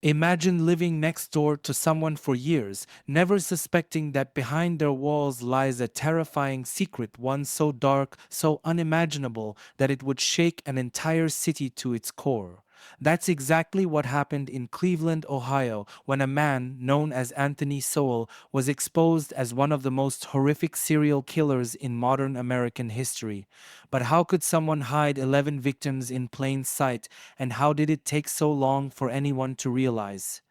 Imagine living next door to someone for years, never suspecting that behind their walls lies a terrifying secret, one so dark, so unimaginable that it would shake an entire city to its core. That's exactly what happened in Cleveland, Ohio, when a man known as Anthony Sowell was exposed as one of the most horrific serial killers in modern American history. But how could someone hide 11 victims in plain sight, and how did it take so long for anyone to realize?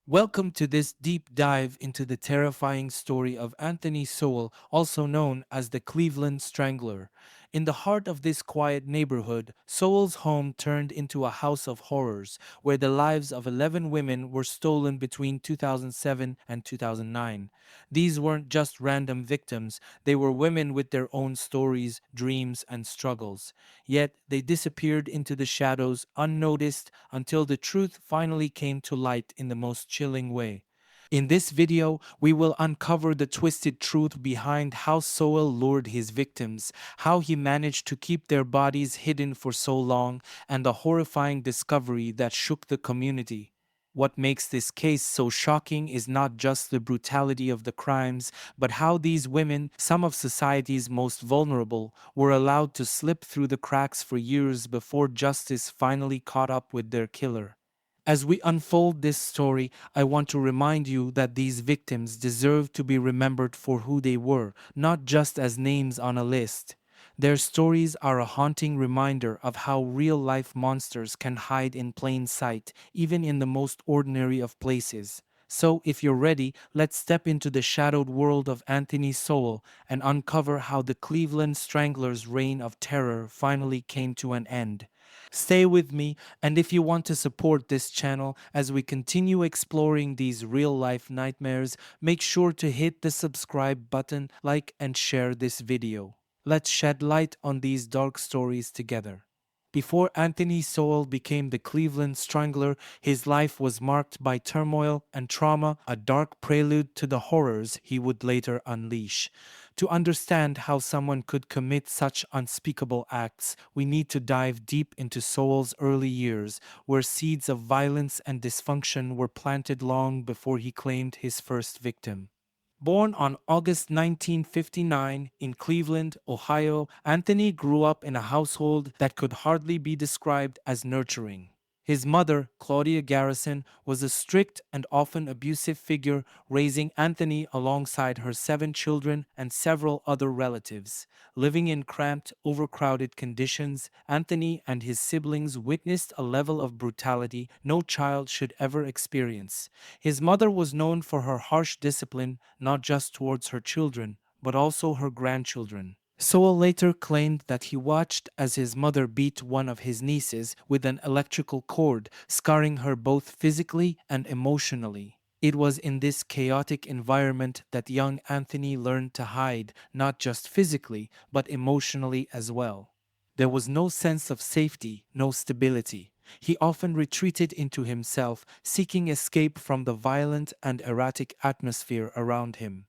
Welcome to this deep dive into the terrifying story of Anthony Sowell, also known as the Cleveland Strangler. In the heart of this quiet neighborhood, Sowell's home turned into a house of horrors, where the lives of 11 women were stolen between 2007 and 2009. These weren't just random victims, they were women with their own stories, dreams, and struggles. Yet they disappeared into the shadows unnoticed until the truth finally came to light in the most chilling way. In this video, we will uncover the twisted truth behind how Sowell lured his victims, how he managed to keep their bodies hidden for so long, and the horrifying discovery that shook the community. What makes this case so shocking is not just the brutality of the crimes, but how these women, some of society's most vulnerable, were allowed to slip through the cracks for years before justice finally caught up with their killer. As we unfold this story, I want to remind you that these victims deserve to be remembered for who they were, not just as names on a list. Their stories are a haunting reminder of how real life monsters can hide in plain sight, even in the most ordinary of places. So, if you're ready, let's step into the shadowed world of Anthony Sowell and uncover how the Cleveland Strangler's reign of terror finally came to an end. Stay with me, and if you want to support this channel as we continue exploring these real life nightmares, make sure to hit the subscribe button, like, and share this video. Let's shed light on these dark stories together. Before Anthony Sowell became the Cleveland Strangler, his life was marked by turmoil and trauma, a dark prelude to the horrors he would later unleash. To understand how someone could commit such unspeakable acts, we need to dive deep into Sowell's early years, where seeds of violence and dysfunction were planted long before he claimed his first victim. Born on August 1959 in Cleveland, Ohio, Anthony grew up in a household that could hardly be described as nurturing. His mother, Claudia Garrison, was a strict and often abusive figure, raising Anthony alongside her 7 children and several other relatives. Living in cramped, overcrowded conditions, Anthony and his siblings witnessed a level of brutality no child should ever experience. His mother was known for her harsh discipline, not just towards her children, but also her grandchildren. Sowell later claimed that he watched as his mother beat one of his nieces with an electrical cord, scarring her both physically and emotionally. It was in this chaotic environment that young Anthony learned to hide, not just physically, but emotionally as well. There was no sense of safety, no stability. He often retreated into himself, seeking escape from the violent and erratic atmosphere around him.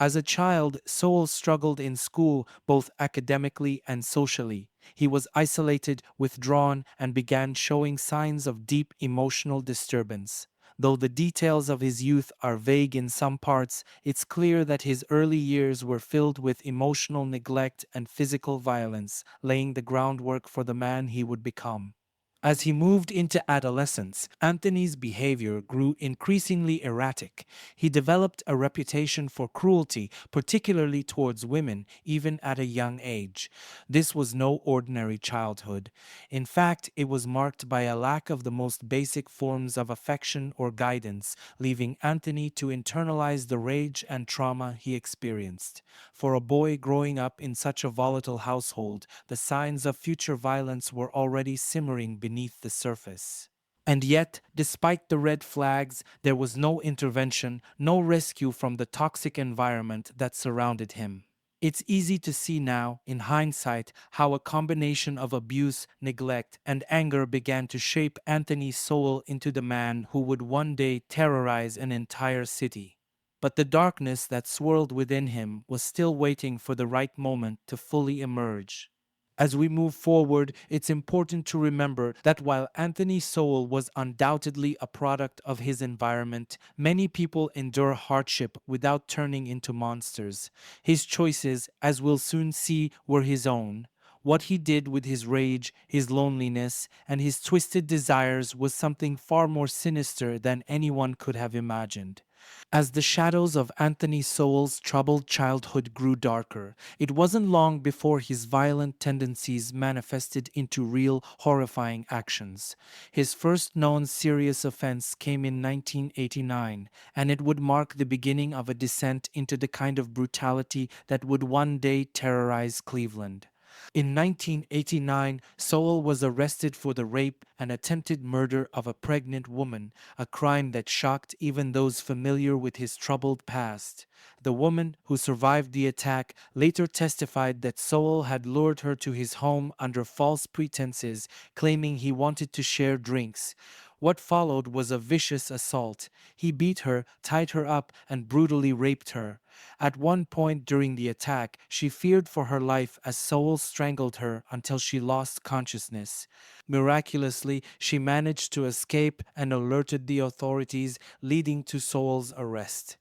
As a child, Sowell struggled in school both academically and socially. He was isolated, withdrawn, and began showing signs of deep emotional disturbance. Though the details of his youth are vague in some parts, it's clear that his early years were filled with emotional neglect and physical violence, laying the groundwork for the man he would become. As he moved into adolescence, Anthony's behavior grew increasingly erratic. He developed a reputation for cruelty, particularly towards women, even at a young age. This was no ordinary childhood. In fact, it was marked by a lack of the most basic forms of affection or guidance, leaving Anthony to internalize the rage and trauma he experienced. For a boy growing up in such a volatile household, the signs of future violence were already simmering beneath the surface. And yet, despite the red flags, there was no intervention, no rescue from the toxic environment that surrounded him. It's easy to see now, in hindsight, how a combination of abuse, neglect, and anger began to shape Anthony Sowell into the man who would one day terrorize an entire city. But the darkness that swirled within him was still waiting for the right moment to fully emerge. As we move forward, it's important to remember that while Anthony Sowell was undoubtedly a product of his environment, many people endure hardship without turning into monsters. His choices, as we'll soon see, were his own. What he did with his rage, his loneliness, and his twisted desires was something far more sinister than anyone could have imagined. As the shadows of Anthony Sowell's troubled childhood grew darker, it wasn't long before his violent tendencies manifested into real, horrifying actions. His first known serious offense came in 1989, and it would mark the beginning of a descent into the kind of brutality that would one day terrorize Cleveland. In 1989, Sowell was arrested for the rape and attempted murder of a pregnant woman, a crime that shocked even those familiar with his troubled past. The woman, who survived the attack, later testified that Sowell had lured her to his home under false pretenses, claiming he wanted to share drinks. What followed was a vicious assault. He beat her, tied her up, and brutally raped her. At one point during the attack, she feared for her life as Sowell strangled her until she lost consciousness. Miraculously, she managed to escape and alerted the authorities, leading to Sowell's arrest.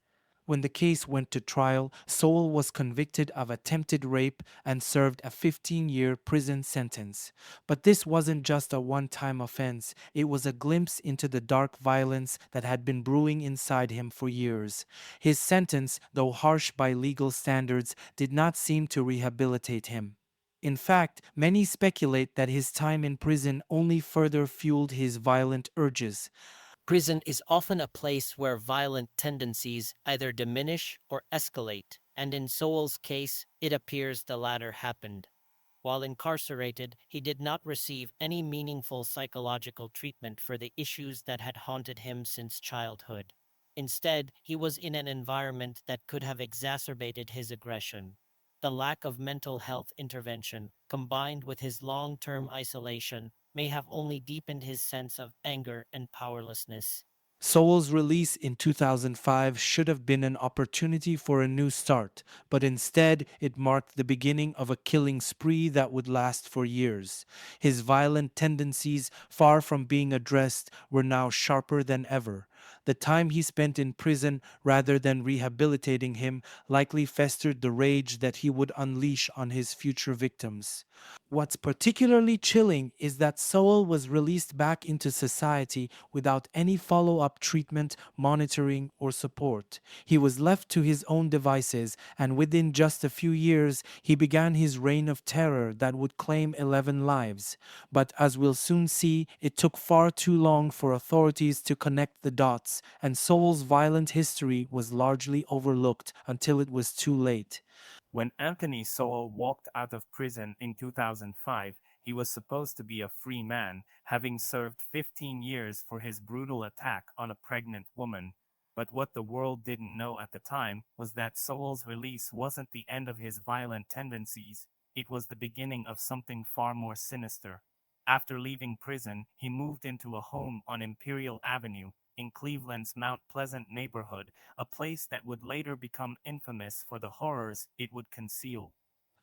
When the case went to trial, Sowell was convicted of attempted rape and served a 15-year prison sentence. But this wasn't just a one-time offense, it was a glimpse into the dark violence that had been brewing inside him for years. His sentence, though harsh by legal standards, did not seem to rehabilitate him. In fact, many speculate that his time in prison only further fueled his violent urges. Prison is often a place where violent tendencies either diminish or escalate, and in Sowell's case, it appears the latter happened. While incarcerated, he did not receive any meaningful psychological treatment for the issues that had haunted him since childhood. Instead, he was in an environment that could have exacerbated his aggression. The lack of mental health intervention, combined with his long term isolation, may have only deepened his sense of anger and powerlessness. Sowell's release in 2005 should have been an opportunity for a new start, but instead it marked the beginning of a killing spree that would last for years. His violent tendencies, far from being addressed, were now sharper than ever. The time he spent in prison, rather than rehabilitating him, likely festered the rage that he would unleash on his future victims. What's particularly chilling is that Sowell was released back into society without any follow up treatment, monitoring, or support. He was left to his own devices, and within just a few years, he began his reign of terror that would claim 11 lives. But as we'll soon see, it took far too long for authorities to connect the dots, and Sowell's violent history was largely overlooked until it was too late. When Anthony Sowell walked out of prison in 2005, he was supposed to be a free man, having served 15 years for his brutal attack on a pregnant woman. But what the world didn't know at the time was that Sowell's release wasn't the end of his violent tendencies, it was the beginning of something far more sinister. After leaving prison, he moved into a home on Imperial Avenue in Cleveland's Mount Pleasant neighborhood, a place that would later become infamous for the horrors it would conceal.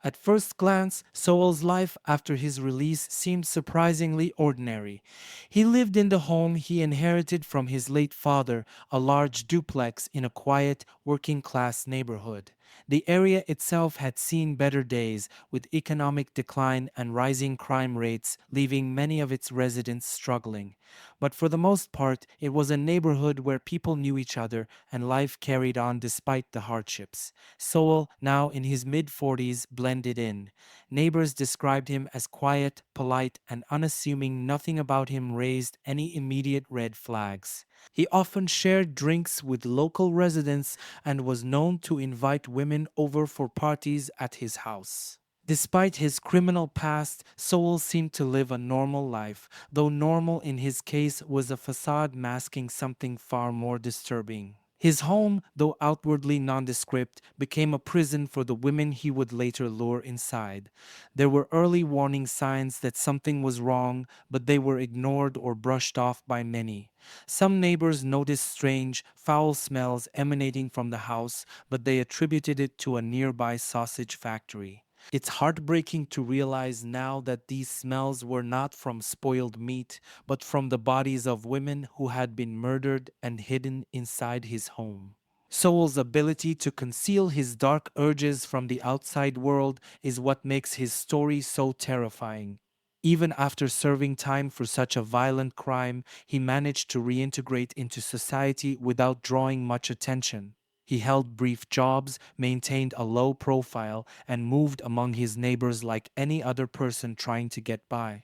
At first glance, Sowell's life after his release seemed surprisingly ordinary. He lived in the home he inherited from his late father, a large duplex in a quiet, working class neighborhood. The area itself had seen better days, with economic decline and rising crime rates leaving many of its residents struggling. But for the most part, it was a neighborhood where people knew each other and life carried on despite the hardships. Sowell, now in his mid 40s, blended in. Neighbors described him as quiet, polite, and unassuming. Nothing about him raised any immediate red flags. He often shared drinks with local residents and was known to invite women over for parties at his house. Despite his criminal past, Sowell seemed to live a normal life, though normal in his case was a facade masking something far more disturbing. His home, though outwardly nondescript, became a prison for the women he would later lure inside. There were early warning signs that something was wrong, but they were ignored or brushed off by many. Some neighbors noticed strange, foul smells emanating from the house, but they attributed it to a nearby sausage factory. It's heartbreaking to realize now that these smells were not from spoiled meat, but from the bodies of women who had been murdered and hidden inside his home. Sowell's ability to conceal his dark urges from the outside world is what makes his story so terrifying. Even after serving time for such a violent crime, he managed to reintegrate into society without drawing much attention. He held brief jobs, maintained a low profile, and moved among his neighbors like any other person trying to get by.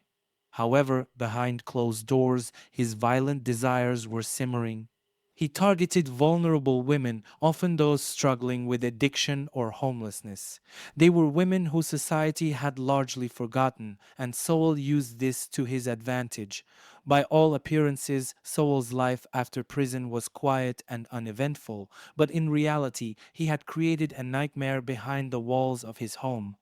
However, behind closed doors, his violent desires were simmering. He targeted vulnerable women, often those struggling with addiction or homelessness. They were women whose society had largely forgotten, and Sowell used this to his advantage. By all appearances, Sowell's life after prison was quiet and uneventful, but in reality, he had created a nightmare behind the walls of his home.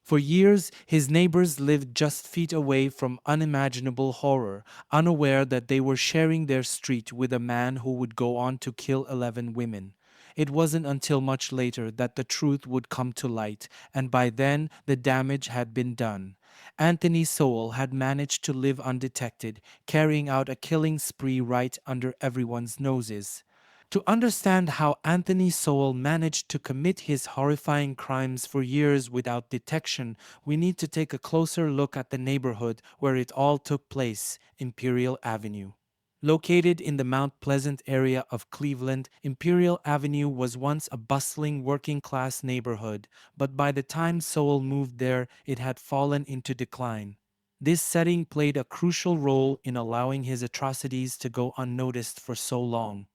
For years, his neighbors lived just feet away from unimaginable horror, unaware that they were sharing their street with a man who would go on to kill 11 women. It wasn't until much later that the truth would come to light, and by then the damage had been done. Anthony Sowell had managed to live undetected, carrying out a killing spree right under everyone's noses. To understand how Anthony Sowell managed to commit his horrifying crimes for years without detection, we need to take a closer look at the neighborhood where it all took place, Imperial Avenue. Located in the Mount Pleasant area of Cleveland, Imperial Avenue was once a bustling working class neighborhood, but by the time Sowell moved there, it had fallen into decline. This setting played a crucial role in allowing his atrocities to go unnoticed for so long.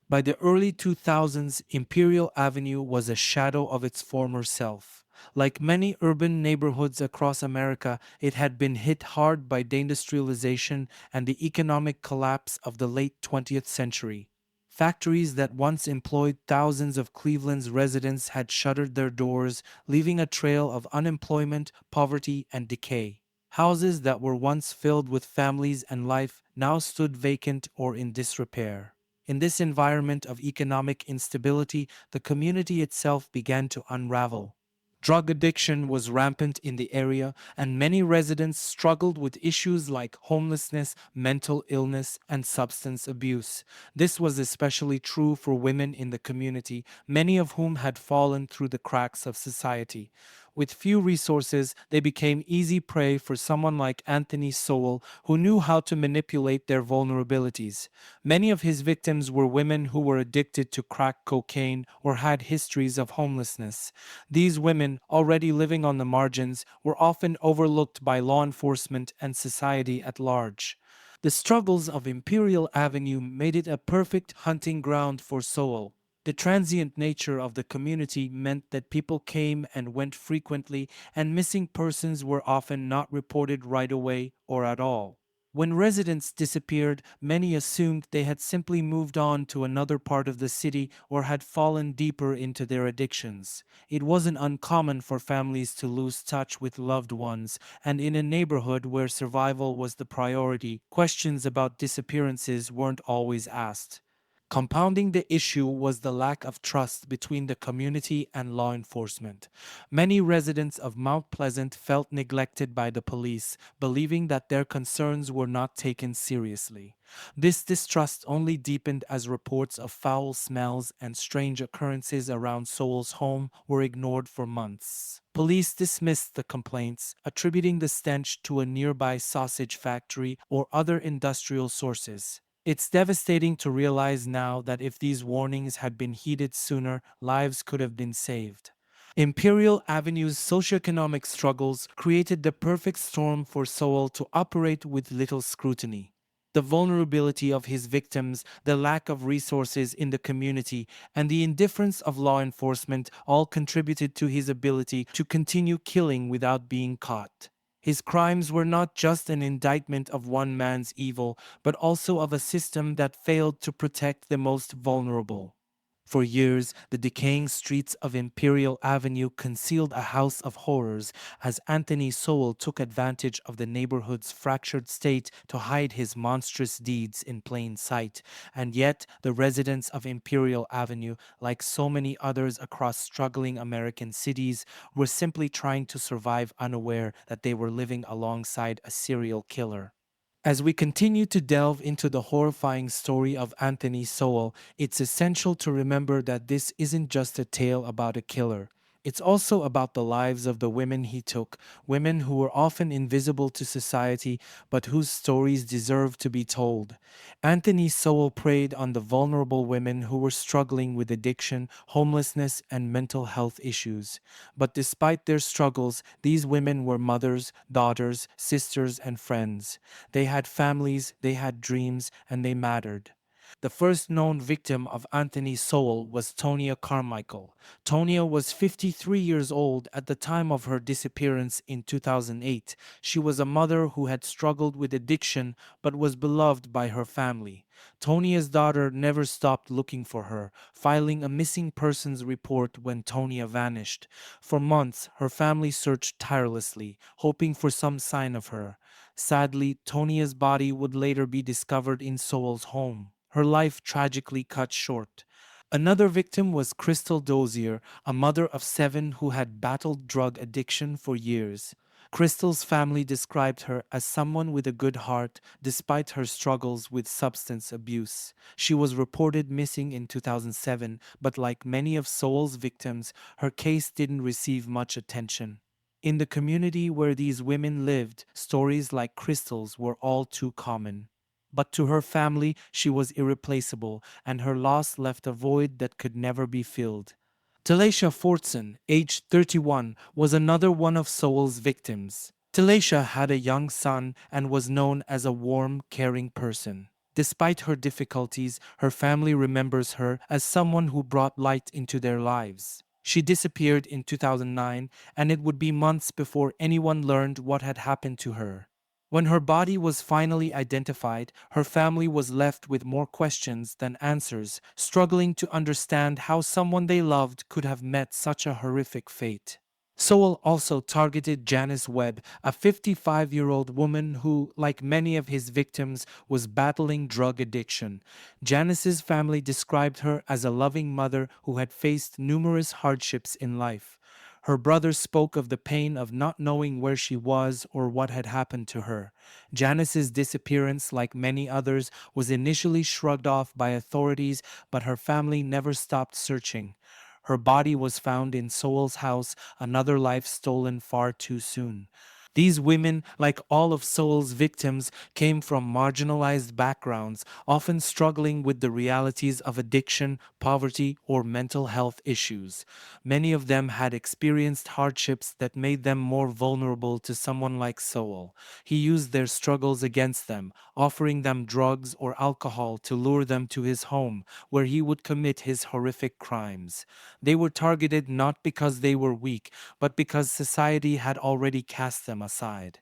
By the early 2000s, Imperial Avenue was a shadow of its former self. Like many urban neighborhoods across America, it had been hit hard by deindustrialization and the economic collapse of the late 20th century. Factories that once employed thousands of Cleveland's residents had shuttered their doors, leaving a trail of unemployment, poverty, and decay. Houses that were once filled with families and life now stood vacant or in disrepair. In this environment of economic instability, the community itself began to unravel. Drug addiction was rampant in the area, and many residents struggled with issues like homelessness, mental illness, and substance abuse. This was especially true for women in the community, many of whom had fallen through the cracks of society. With few resources, they became easy prey for someone like Anthony Sowell, who knew how to manipulate their vulnerabilities. Many of his victims were women who were addicted to crack cocaine or had histories of homelessness. These women, already living on the margins, were often overlooked by law enforcement and society at large. The struggles of Imperial Avenue made it a perfect hunting ground for Sowell. The transient nature of the community meant that people came and went frequently, and missing persons were often not reported right away or at all. When residents disappeared, many assumed they had simply moved on to another part of the city or had fallen deeper into their addictions. It wasn't uncommon for families to lose touch with loved ones, and in a neighborhood where survival was the priority, questions about disappearances weren't always asked. Compounding the issue was the lack of trust between the community and law enforcement. Many residents of Mount Pleasant felt neglected by the police, believing that their concerns were not taken seriously. This distrust only deepened as reports of foul smells and strange occurrences around Sowell's home were ignored for months. Police dismissed the complaints, attributing the stench to a nearby sausage factory or other industrial sources. It's devastating to realize now that if these warnings had been heeded sooner, lives could have been saved. Imperial Avenue's socioeconomic struggles created the perfect storm for Sowell to operate with little scrutiny. The vulnerability of his victims, the lack of resources in the community, and the indifference of law enforcement all contributed to his ability to continue killing without being caught. His crimes were not just an indictment of one man's evil, but also of a system that failed to protect the most vulnerable. For years, the decaying streets of Imperial Avenue concealed a house of horrors as Anthony Sowell took advantage of the neighborhood's fractured state to hide his monstrous deeds in plain sight. And yet, the residents of Imperial Avenue, like so many others across struggling American cities, were simply trying to survive unaware that they were living alongside a serial killer. As we continue to delve into the horrifying story of Anthony Sowell, it's essential to remember that this isn't just a tale about a killer. It's also about the lives of the women he took, women who were often invisible to society but whose stories deserve to be told. Anthony Sowell preyed on the vulnerable women who were struggling with addiction, homelessness, and mental health issues. But despite their struggles, these women were mothers, daughters, sisters, and friends. They had families, they had dreams, and they mattered. The first known victim of Anthony Sowell was Tonia Carmichael. Tonia was 53 years old at the time of her disappearance in 2008. She was a mother who had struggled with addiction but was beloved by her family. Tonia's daughter never stopped looking for her, filing a missing persons report when Tonia vanished. For months, her family searched tirelessly, hoping for some sign of her. Sadly, Tonia's body would later be discovered in Sowell's home. Her life tragically cut short. Another victim was Crystal Dozier, a mother of seven who had battled drug addiction for years. Crystal's family described her as someone with a good heart despite her struggles with substance abuse. She was reported missing in 2007, but like many of Sowell's victims, her case didn't receive much attention. In the community where these women lived, stories like Crystal's were all too common. But to her family, she was irreplaceable, and her loss left a void that could never be filled. Talacia Fortson, aged 31, was another one of Sowell's victims. Talacia had a young son and was known as a warm, caring person. Despite her difficulties, her family remembers her as someone who brought light into their lives. She disappeared in 2009, and it would be months before anyone learned what had happened to her. When her body was finally identified, her family was left with more questions than answers, struggling to understand how someone they loved could have met such a horrific fate. Sowell also targeted Janice Webb, a 55-year-old woman who, like many of his victims, was battling drug addiction. Janice's family described her as a loving mother who had faced numerous hardships in life. Her brother spoke of the pain of not knowing where she was or what had happened to her. Janice's disappearance, like many others, was initially shrugged off by authorities, but her family never stopped searching. Her body was found in Sowell's house, another life stolen far too soon. These women, like all of Sowell's victims, came from marginalized backgrounds, often struggling with the realities of addiction, poverty, or mental health issues. Many of them had experienced hardships that made them more vulnerable to someone like Sowell. He used their struggles against them, offering them drugs or alcohol to lure them to his home, where he would commit his horrific crimes. They were targeted not because they were weak, but because society had already cast them aside.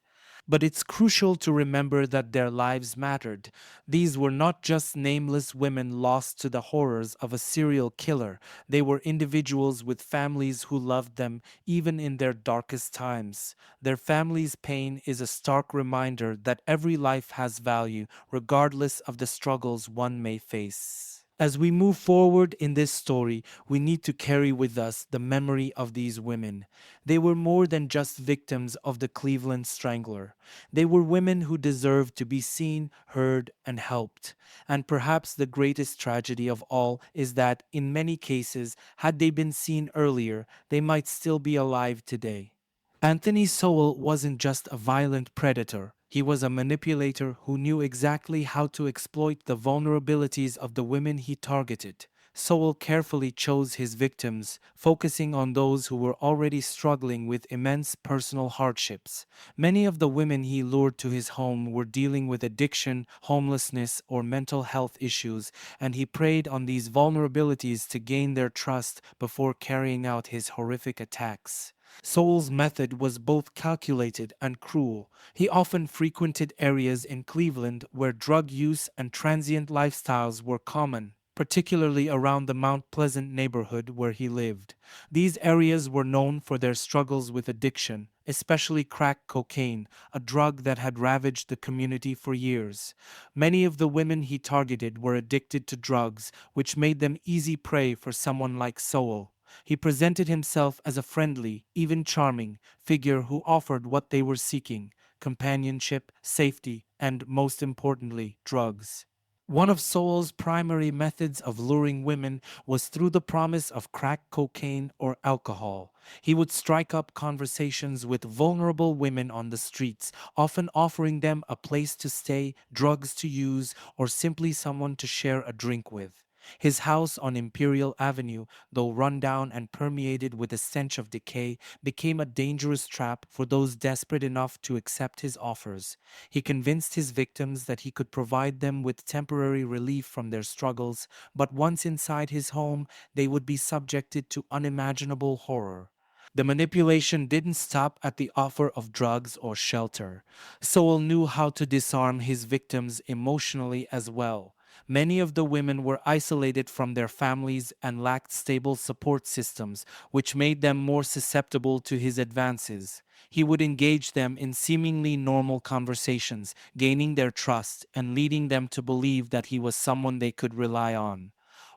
But it's crucial to remember that their lives mattered. These were not just nameless women lost to the horrors of a serial killer. They were individuals with families who loved them even in their darkest times. Their family's pain is a stark reminder that every life has value, regardless of the struggles one may face. As we move forward in this story, we need to carry with us the memory of these women. They were more than just victims of the Cleveland Strangler. They were women who deserved to be seen, heard, and helped. And perhaps the greatest tragedy of all is that, in many cases, had they been seen earlier, they might still be alive today. Anthony Sowell wasn't just a violent predator. He was a manipulator who knew exactly how to exploit the vulnerabilities of the women he targeted. Sowell carefully chose his victims, focusing on those who were already struggling with immense personal hardships. Many of the women he lured to his home were dealing with addiction, homelessness, or mental health issues, and he preyed on these vulnerabilities to gain their trust before carrying out his horrific attacks. Sowell's method was both calculated and cruel. He often frequented areas in Cleveland where drug use and transient lifestyles were common. particularly around the Mount Pleasant neighborhood where he lived. These areas were known for their struggles with addiction, especially crack cocaine, a drug that had ravaged the community for years. Many of the women he targeted were addicted to drugs, which made them easy prey for someone like Sowell. He presented himself as a friendly, even charming, figure who offered what they were seeking: companionship, safety, and, most importantly, drugs. One of Sowell's primary methods of luring women was through the promise of crack cocaine or alcohol. He would strike up conversations with vulnerable women on the streets, often offering them a place to stay, drugs to use, or simply someone to share a drink with. His house on Imperial Avenue, though run down and permeated with a stench of decay, became a dangerous trap for those desperate enough to accept his offers. He convinced his victims that he could provide them with temporary relief from their struggles, but once inside his home, they would be subjected to unimaginable horror. The manipulation didn't stop at the offer of drugs or shelter. Sowell knew how to disarm his victims emotionally as well. Many of the women were isolated from their families and lacked stable support systems, which made them more susceptible to his advances. He would engage them in seemingly normal conversations, gaining their trust and leading them to believe that he was someone they could rely on.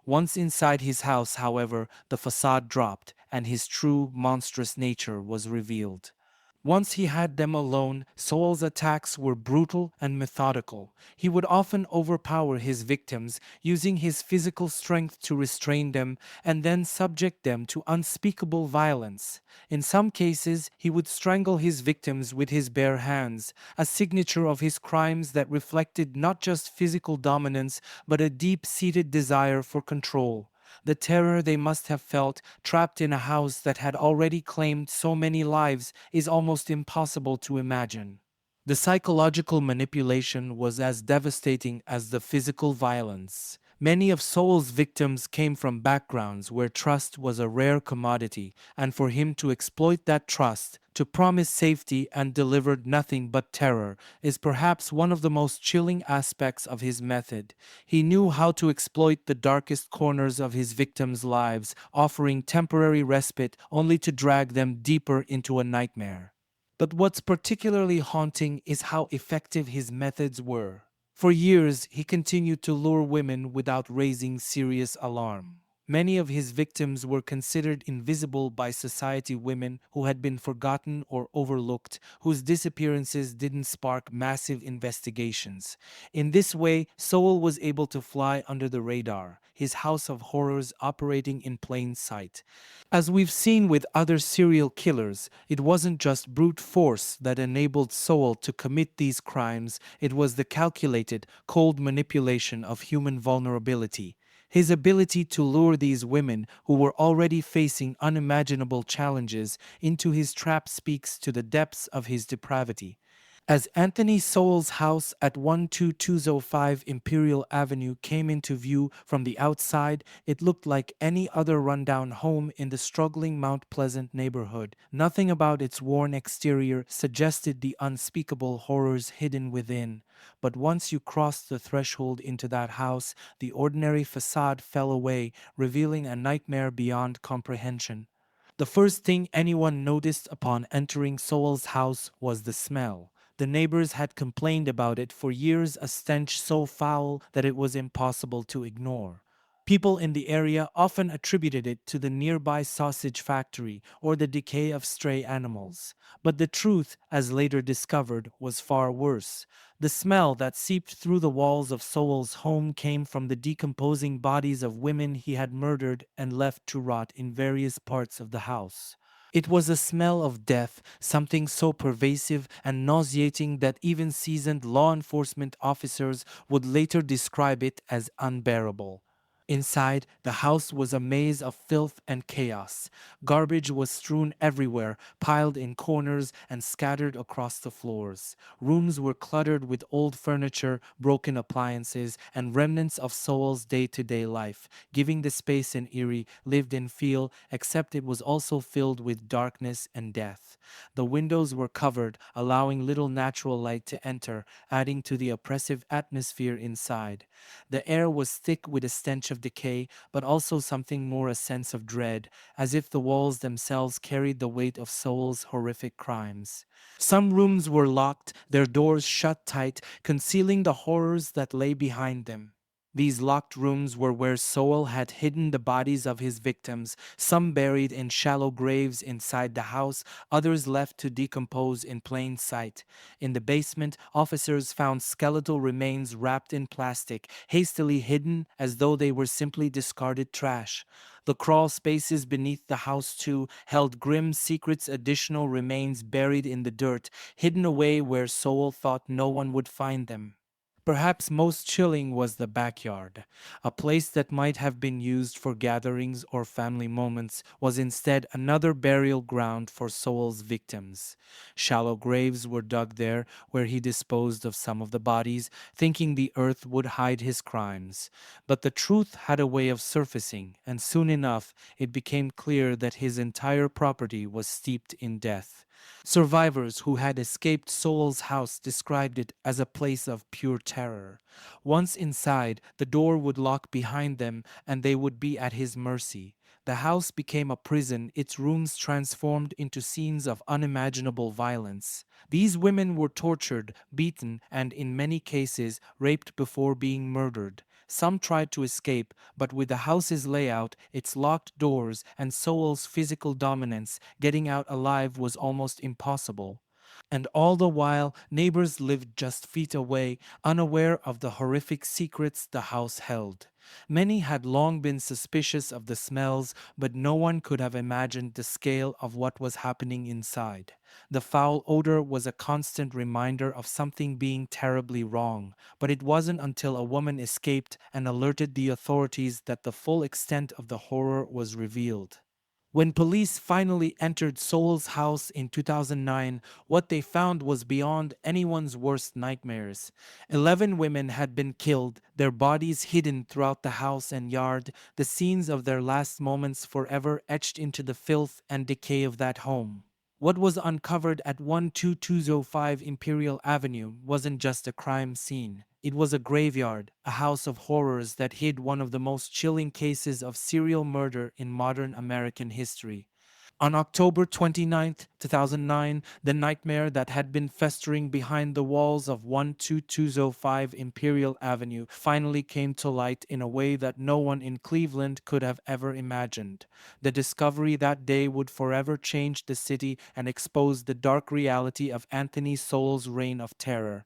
Once inside his house, however, the facade dropped and his true monstrous nature was revealed. Once he had them alone, Sowell's attacks were brutal and methodical. He would often overpower his victims, using his physical strength to restrain them and then subject them to unspeakable violence. In some cases, he would strangle his victims with his bare hands, a signature of his crimes that reflected not just physical dominance but a deep-seated desire for control. The terror they must have felt, trapped in a house that had already claimed so many lives, is almost impossible to imagine. The psychological manipulation was as devastating as the physical violence. Many of Sowell's victims came from backgrounds where trust was a rare commodity, and for him to exploit that trust, to promise safety and deliver nothing but terror, is perhaps one of the most chilling aspects of his method. He knew how to exploit the darkest corners of his victims' lives, offering temporary respite only to drag them deeper into a nightmare. But what's particularly haunting is how effective his methods were. For years, he continued to lure women without raising serious alarm. Many of his victims were considered invisible by society, women who had been forgotten or overlooked, whose disappearances didn't spark massive investigations. In this way, Sowell was able to fly under the radar, his house of horrors operating in plain sight. As we've seen with other serial killers, it wasn't just brute force that enabled Sowell to commit these crimes, it was the calculated, cold manipulation of human vulnerability. His ability to lure these women, who were already facing unimaginable challenges, into his trap speaks to the depths of his depravity. As Anthony Sowell's house at 12205 Imperial Avenue came into view from the outside, it looked like any other rundown home in the struggling Mount Pleasant neighborhood. Nothing about its worn exterior suggested the unspeakable horrors hidden within. But once you crossed the threshold into that house, the ordinary facade fell away, revealing a nightmare beyond comprehension. The first thing anyone noticed upon entering Sowell's house was the smell. The neighbors had complained about it for years, a stench so foul that it was impossible to ignore. People in the area often attributed it to the nearby sausage factory or the decay of stray animals. But the truth, as later discovered, was far worse. The smell that seeped through the walls of Sowell's home came from the decomposing bodies of women he had murdered and left to rot in various parts of the house. It was a smell of death, something so pervasive and nauseating that even seasoned law enforcement officers would later describe it as unbearable. Inside, the house was a maze of filth and chaos. Garbage was strewn everywhere, piled in corners and scattered across the floors. Rooms were cluttered with old furniture, broken appliances, and remnants of Sowell's day-to-day life, giving the space an eerie, lived-in feel, except it was also filled with darkness and death. The windows were covered, allowing little natural light to enter, adding to the oppressive atmosphere inside. The air was thick with a stench of of decay, but also something more, a sense of dread, as if the walls themselves carried the weight of Sowell's horrific crimes. Some rooms were locked, their doors shut tight, concealing the horrors that lay behind them. These locked rooms were where Sowell had hidden the bodies of his victims, some buried in shallow graves inside the house, others left to decompose in plain sight. In the basement, officers found skeletal remains wrapped in plastic, hastily hidden as though they were simply discarded trash. The crawl spaces beneath the house, too, held grim secrets, additional remains buried in the dirt, hidden away where Sowell thought no one would find them. Perhaps most chilling was the backyard. A place that might have been used for gatherings or family moments was instead another burial ground for Sowell's victims. Shallow graves were dug there, where he disposed of some of the bodies, thinking the earth would hide his crimes. But the truth had a way of surfacing, and soon enough it became clear that his entire property was steeped in death. Survivors who had escaped Sowell's house described it as a place of pure terror. Once inside, the door would lock behind them and they would be at his mercy. The house became a prison, its rooms transformed into scenes of unimaginable violence. These women were tortured, beaten, and in many cases raped before being murdered. Some tried to escape, but with the house's layout, its locked doors, and Sowell's physical dominance, getting out alive was almost impossible. And all the while, neighbors lived just feet away, unaware of the horrific secrets the house held. Many had long been suspicious of the smells, but no one could have imagined the scale of what was happening inside. The foul odor was a constant reminder of something being terribly wrong, but it wasn't until a woman escaped and alerted the authorities that the full extent of the horror was revealed. When police finally entered Sowell's house in 2009, what they found was beyond anyone's worst nightmares. 11 women had been killed, their bodies hidden throughout the house and yard, the scenes of their last moments forever etched into the filth and decay of that home. What was uncovered at 12205 Imperial Avenue wasn't just a crime scene. It was a graveyard, a house of horrors that hid one of the most chilling cases of serial murder in modern American history. On October 29th, 2009, the nightmare that had been festering behind the walls of 12205 Imperial Avenue finally came to light in a way that no one in Cleveland could have ever imagined. The discovery that day would forever change the city and expose the dark reality of Anthony Sowell's reign of terror.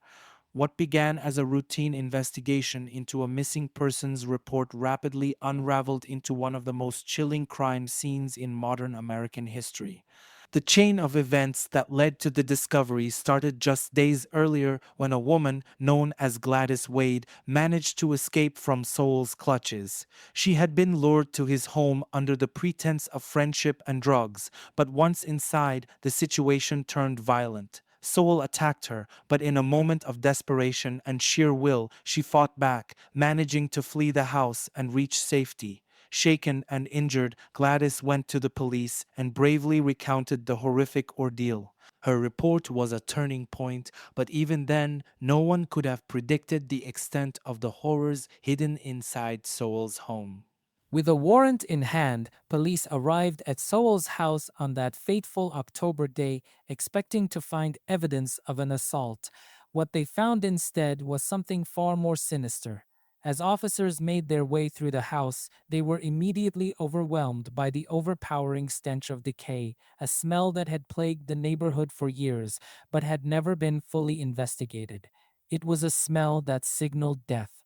What began as a routine investigation into a missing persons report rapidly unraveled into one of the most chilling crime scenes in modern American history. The chain of events that led to the discovery started just days earlier when a woman known as Gladys Wade managed to escape from Sowell's clutches. She had been lured to his home under the pretense of friendship and drugs, but once inside, the situation turned violent. Sowell attacked her, but in a moment of desperation and sheer will, she fought back, managing to flee the house and reach safety. Shaken and injured, Gladys went to the police and bravely recounted the horrific ordeal. Her report was a turning point, but even then, no one could have predicted the extent of the horrors hidden inside Sowell's home. With a warrant in hand, police arrived at Sowell's house on that fateful October day, expecting to find evidence of an assault. What they found instead was something far more sinister. As officers made their way through the house, they were immediately overwhelmed by the overpowering stench of decay, a smell that had plagued the neighborhood for years but had never been fully investigated. It was a smell that signaled death.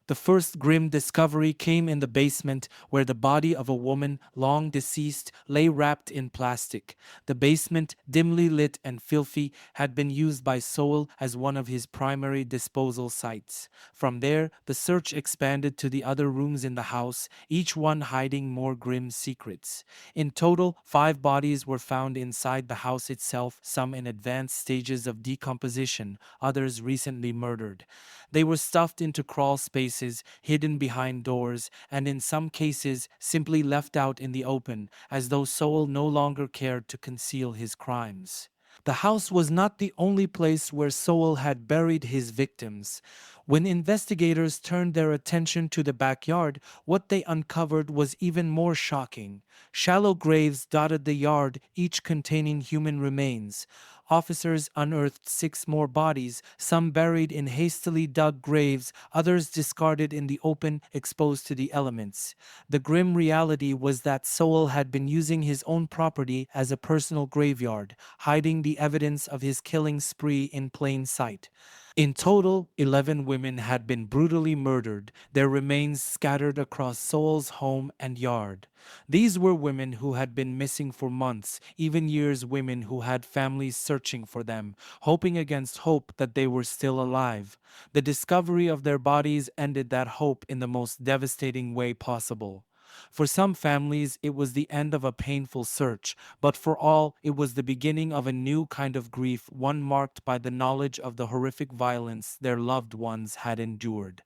The first grim discovery came in the basement, where the body of a woman, long deceased, lay wrapped in plastic. The basement, dimly lit and filthy, had been used by Sowell as one of his primary disposal sites. From there, the search expanded to the other rooms in the house, each one hiding more grim secrets. In total, 5 bodies were found inside the house itself, some in advanced stages of decomposition, others recently murdered. They were stuffed into crawl spaces, hidden behind doors, and in some cases simply left out in the open, as though Sowell no longer cared to conceal his crimes. The house was not the only place where Sowell had buried his victims. When investigators turned their attention to the backyard, what they uncovered was even more shocking. Shallow graves dotted the yard, each containing human remains. Officers unearthed 6 more bodies, some buried in hastily dug graves, others discarded in the open, exposed to the elements. The grim reality was that Sowell had been using his own property as a personal graveyard, hiding the evidence of his killing spree in plain sight. In total, 11 women had been brutally murdered, their remains scattered across Sowell's home and yard. These were women who had been missing for months, even years, women who had families searching for them, hoping against hope that they were still alive. The discovery of their bodies ended that hope in the most devastating way possible. For some families, it was the end of a painful search, but for all, it was the beginning of a new kind of grief, one marked by the knowledge of the horrific violence their loved ones had endured.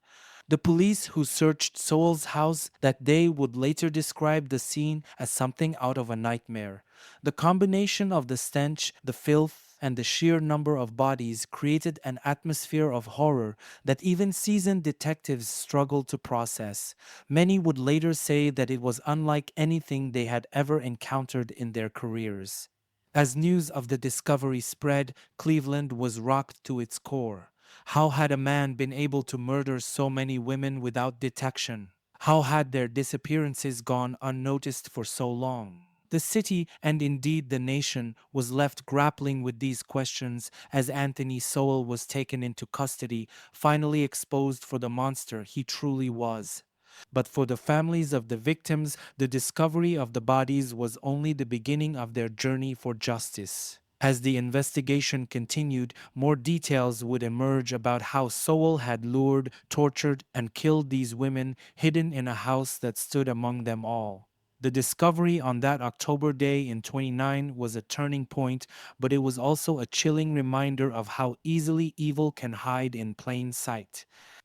The police who searched Sowell's house that day would later describe the scene as something out of a nightmare. The combination of the stench, the filth, and the sheer number of bodies created an atmosphere of horror that even seasoned detectives struggled to process. Many would later say that it was unlike anything they had ever encountered in their careers. As news of the discovery spread, Cleveland was rocked to its core. How had a man been able to murder so many women without detection? How had their disappearances gone unnoticed for so long? The city, and indeed the nation, was left grappling with these questions as Anthony Sowell was taken into custody, finally exposed for the monster he truly was. But for the families of the victims, the discovery of the bodies was only the beginning of their journey for justice. As the investigation continued, more details would emerge about how Sowell had lured, tortured, and killed these women hidden in a house that stood among them all. The discovery on that October day in 29 was a turning point, but it was also a chilling reminder of how easily evil can hide in plain sight.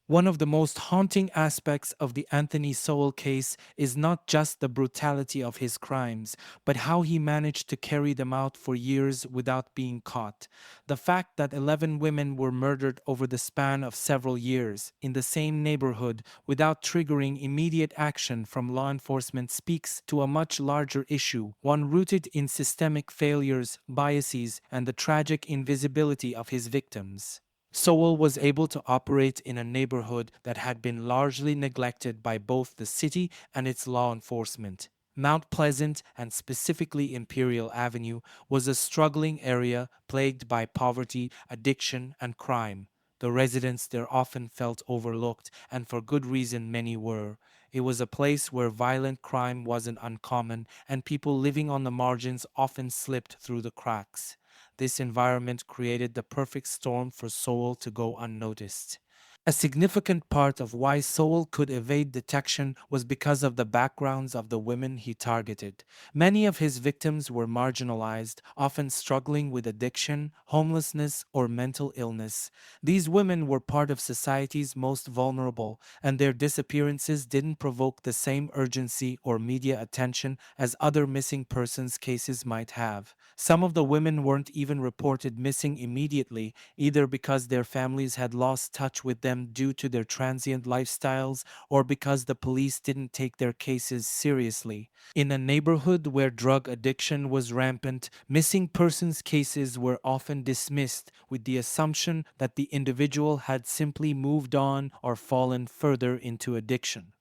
One of the most haunting aspects of the Anthony Sowell case is not just the brutality of his crimes, but how he managed to carry them out for years without being caught. The fact that 11 women were murdered over the span of several years in the same neighborhood without triggering immediate action from law enforcement speaks to a much larger issue, one rooted in systemic failures, biases, and the tragic invisibility of his victims. Sowell was able to operate in a neighborhood that had been largely neglected by both the city and its law enforcement. Mount Pleasant, and specifically Imperial Avenue, was a struggling area plagued by poverty, addiction, and crime. The residents there often felt overlooked, and for good reason many were. It was a place where violent crime wasn't uncommon, and people living on the margins often slipped through the cracks. This environment created the perfect storm for Sowell to go unnoticed. A significant part of why Sowell could evade detection was because of the backgrounds of the women he targeted. Many of his victims were marginalized, often struggling with addiction, homelessness, or mental illness. These women were part of society's most vulnerable, and their disappearances didn't provoke the same urgency or media attention as other missing persons cases might have. Some of the women weren't even reported missing immediately, either because their families had lost touch with them due to their transient lifestyles or because the police didn't take their cases seriously. In a neighborhood where drug addiction was rampant, missing persons cases were often dismissed with the assumption that the individual had simply moved on or fallen further into addiction.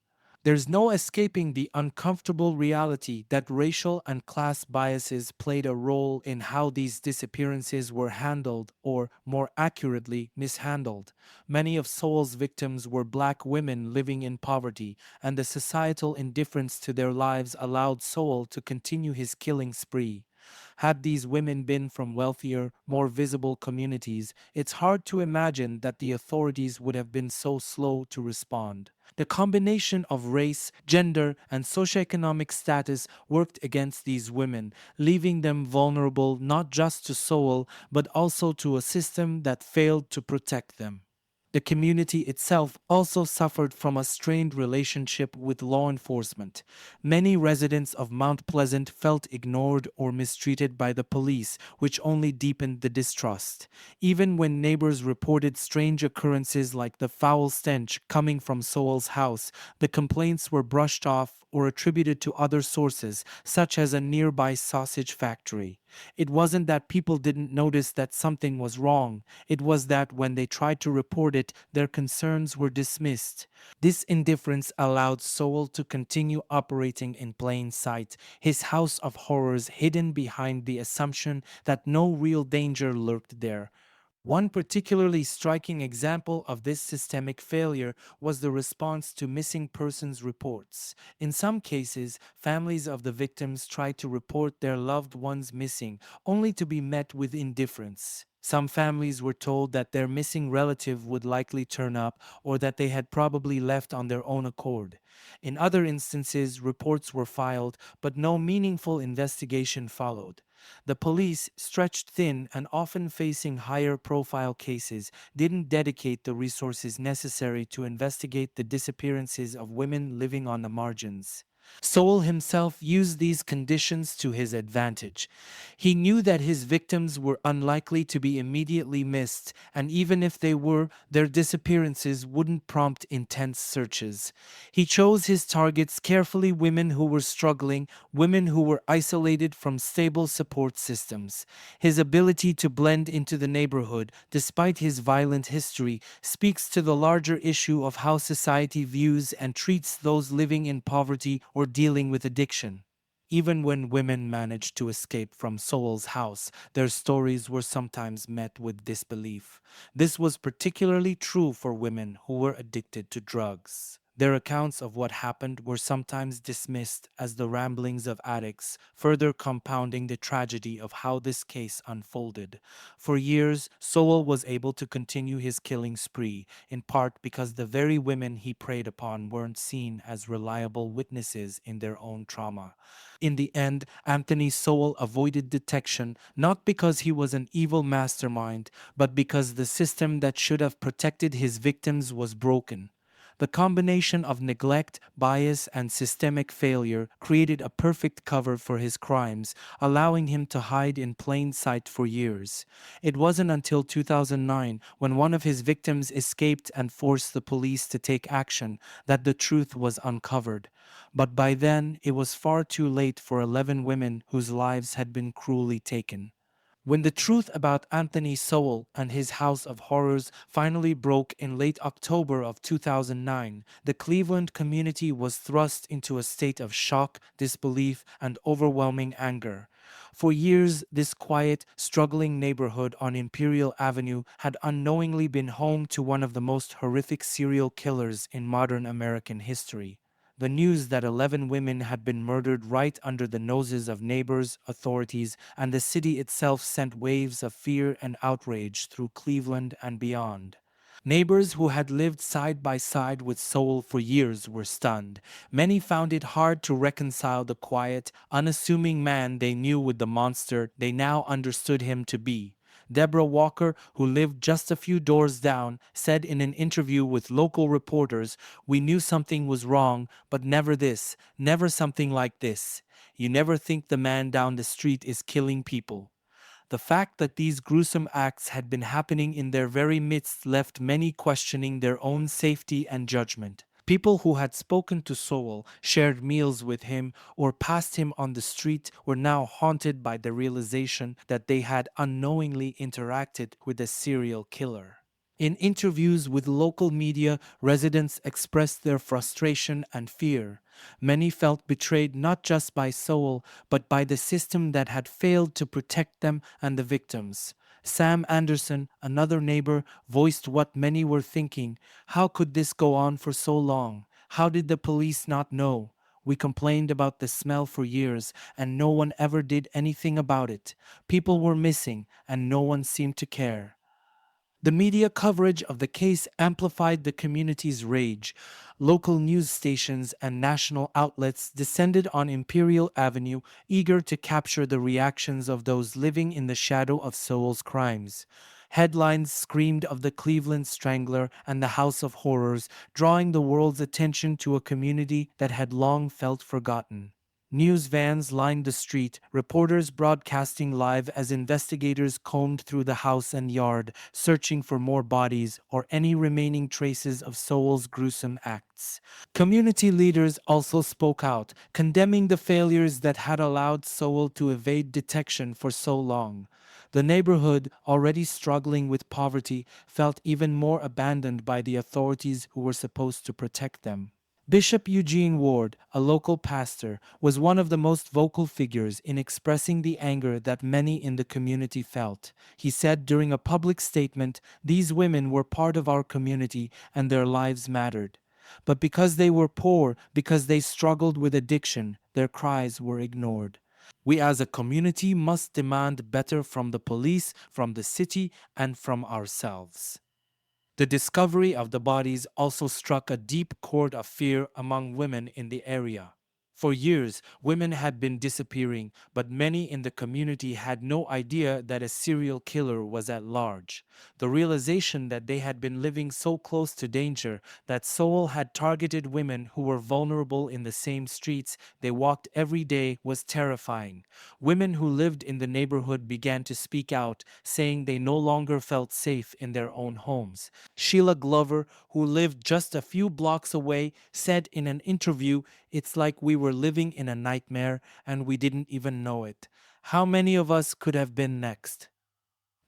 There's no escaping the uncomfortable reality that racial and class biases played a role in how these disappearances were handled, or more accurately, mishandled. Many of Sowell's victims were black women living in poverty, and the societal indifference to their lives allowed Sowell to continue his killing spree. Had these women been from wealthier, more visible communities, it's hard to imagine that the authorities would have been so slow to respond. The combination of race, gender, and socioeconomic status worked against these women, leaving them vulnerable not just to Sowell, but also to a system that failed to protect them. The community itself also suffered from a strained relationship with law enforcement. Many residents of Mount Pleasant felt ignored or mistreated by the police, which only deepened the distrust. Even when neighbors reported strange occurrences like the foul stench coming from Sowell's house, the complaints were brushed off or attributed to other sources, such as a nearby sausage factory. It wasn't that people didn't notice that something was wrong, it was that when they tried to report it, their concerns were dismissed. This indifference allowed Sowell to continue operating in plain sight, his house of horrors hidden behind the assumption that no real danger lurked there. One particularly striking example of this systemic failure was the response to missing persons reports. In some cases, families of the victims tried to report their loved ones missing, only to be met with indifference. Some families were told that their missing relative would likely turn up or that they had probably left on their own accord. In other instances, reports were filed, but no meaningful investigation followed. The police, stretched thin and often facing higher profile cases, didn't dedicate the resources necessary to investigate the disappearances of women living on the margins. Sowell himself used these conditions to his advantage. He knew that his victims were unlikely to be immediately missed, and even if they were, their disappearances wouldn't prompt intense searches. He chose his targets carefully: women who were struggling, women who were isolated from stable support systems. His ability to blend into the neighborhood, despite his violent history, speaks to the larger issue of how society views and treats those living in poverty or dealing with addiction. Even when women managed to escape from Sowell's house, their stories were sometimes met with disbelief. This was particularly true for women who were addicted to drugs. Their accounts of what happened were sometimes dismissed as the ramblings of addicts, further compounding the tragedy of how this case unfolded. For years, Sowell was able to continue his killing spree, in part because the very women he preyed upon weren't seen as reliable witnesses in their own trauma. In the end, Anthony Sowell avoided detection not because he was an evil mastermind, but because the system that should have protected his victims was broken. The combination of neglect, bias, and systemic failure created a perfect cover for his crimes, allowing him to hide in plain sight for years. It wasn't until 2009, when one of his victims escaped and forced the police to take action, that the truth was uncovered. But by then, it was far too late for 11 women whose lives had been cruelly taken. When the truth about Anthony Sowell and his House of Horrors finally broke in late October of 2009, the Cleveland community was thrust into a state of shock, disbelief, and overwhelming anger. For years, this quiet, struggling neighborhood on Imperial Avenue had unknowingly been home to one of the most horrific serial killers in modern American history. The news that 11 women had been murdered right under the noses of neighbors, authorities, and the city itself sent waves of fear and outrage through Cleveland and beyond. Neighbors who had lived side by side with Sowell for years were stunned. Many found it hard to reconcile the quiet, unassuming man they knew with the monster they now understood him to be. Deborah Walker, who lived just a few doors down, said in an interview with local reporters, "We knew something was wrong, but never this, never something like this. You never think the man down the street is killing people." The fact that these gruesome acts had been happening in their very midst left many questioning their own safety and judgment. People who had spoken to Sowell, shared meals with him, or passed him on the street were now haunted by the realization that they had unknowingly interacted with a serial killer. In interviews with local media, residents expressed their frustration and fear. Many felt betrayed not just by Sowell, but by the system that had failed to protect them and the victims. Sam Anderson, another neighbor, voiced what many were thinking: how could this go on for so long? How did the police not know? We complained about the smell for years, and no one ever did anything about it. People were missing, and no one seemed to care. The media coverage of the case amplified the community's rage. Local news stations and national outlets descended on Imperial Avenue, eager to capture the reactions of those living in the shadow of Sowell's crimes. Headlines screamed of the Cleveland Strangler and the House of Horrors, drawing the world's attention to a community that had long felt forgotten. News vans lined the street, reporters broadcasting live as investigators combed through the house and yard, searching for more bodies or any remaining traces of Sowell's gruesome acts. Community leaders also spoke out, condemning the failures that had allowed Sowell to evade detection for so long. The neighborhood, already struggling with poverty, felt even more abandoned by the authorities who were supposed to protect them. Bishop Eugene Ward, a local pastor, was one of the most vocal figures in expressing the anger that many in the community felt. He said during a public statement, "These women were part of our community and their lives mattered. But because they were poor, because they struggled with addiction, their cries were ignored. We as a community must demand better from the police, from the city, and from ourselves." The discovery of the bodies also struck a deep chord of fear among women in the area. For years, women had been disappearing, but many in the community had no idea that a serial killer was at large. The realization that they had been living so close to danger, that Sowell had targeted women who were vulnerable in the same streets they walked every day, was terrifying. Women who lived in the neighborhood began to speak out, saying they no longer felt safe in their own homes. Sheila Glover, who lived just a few blocks away, said in an interview, "It's like we were living in a nightmare and we didn't even know it. How many of us could have been next?"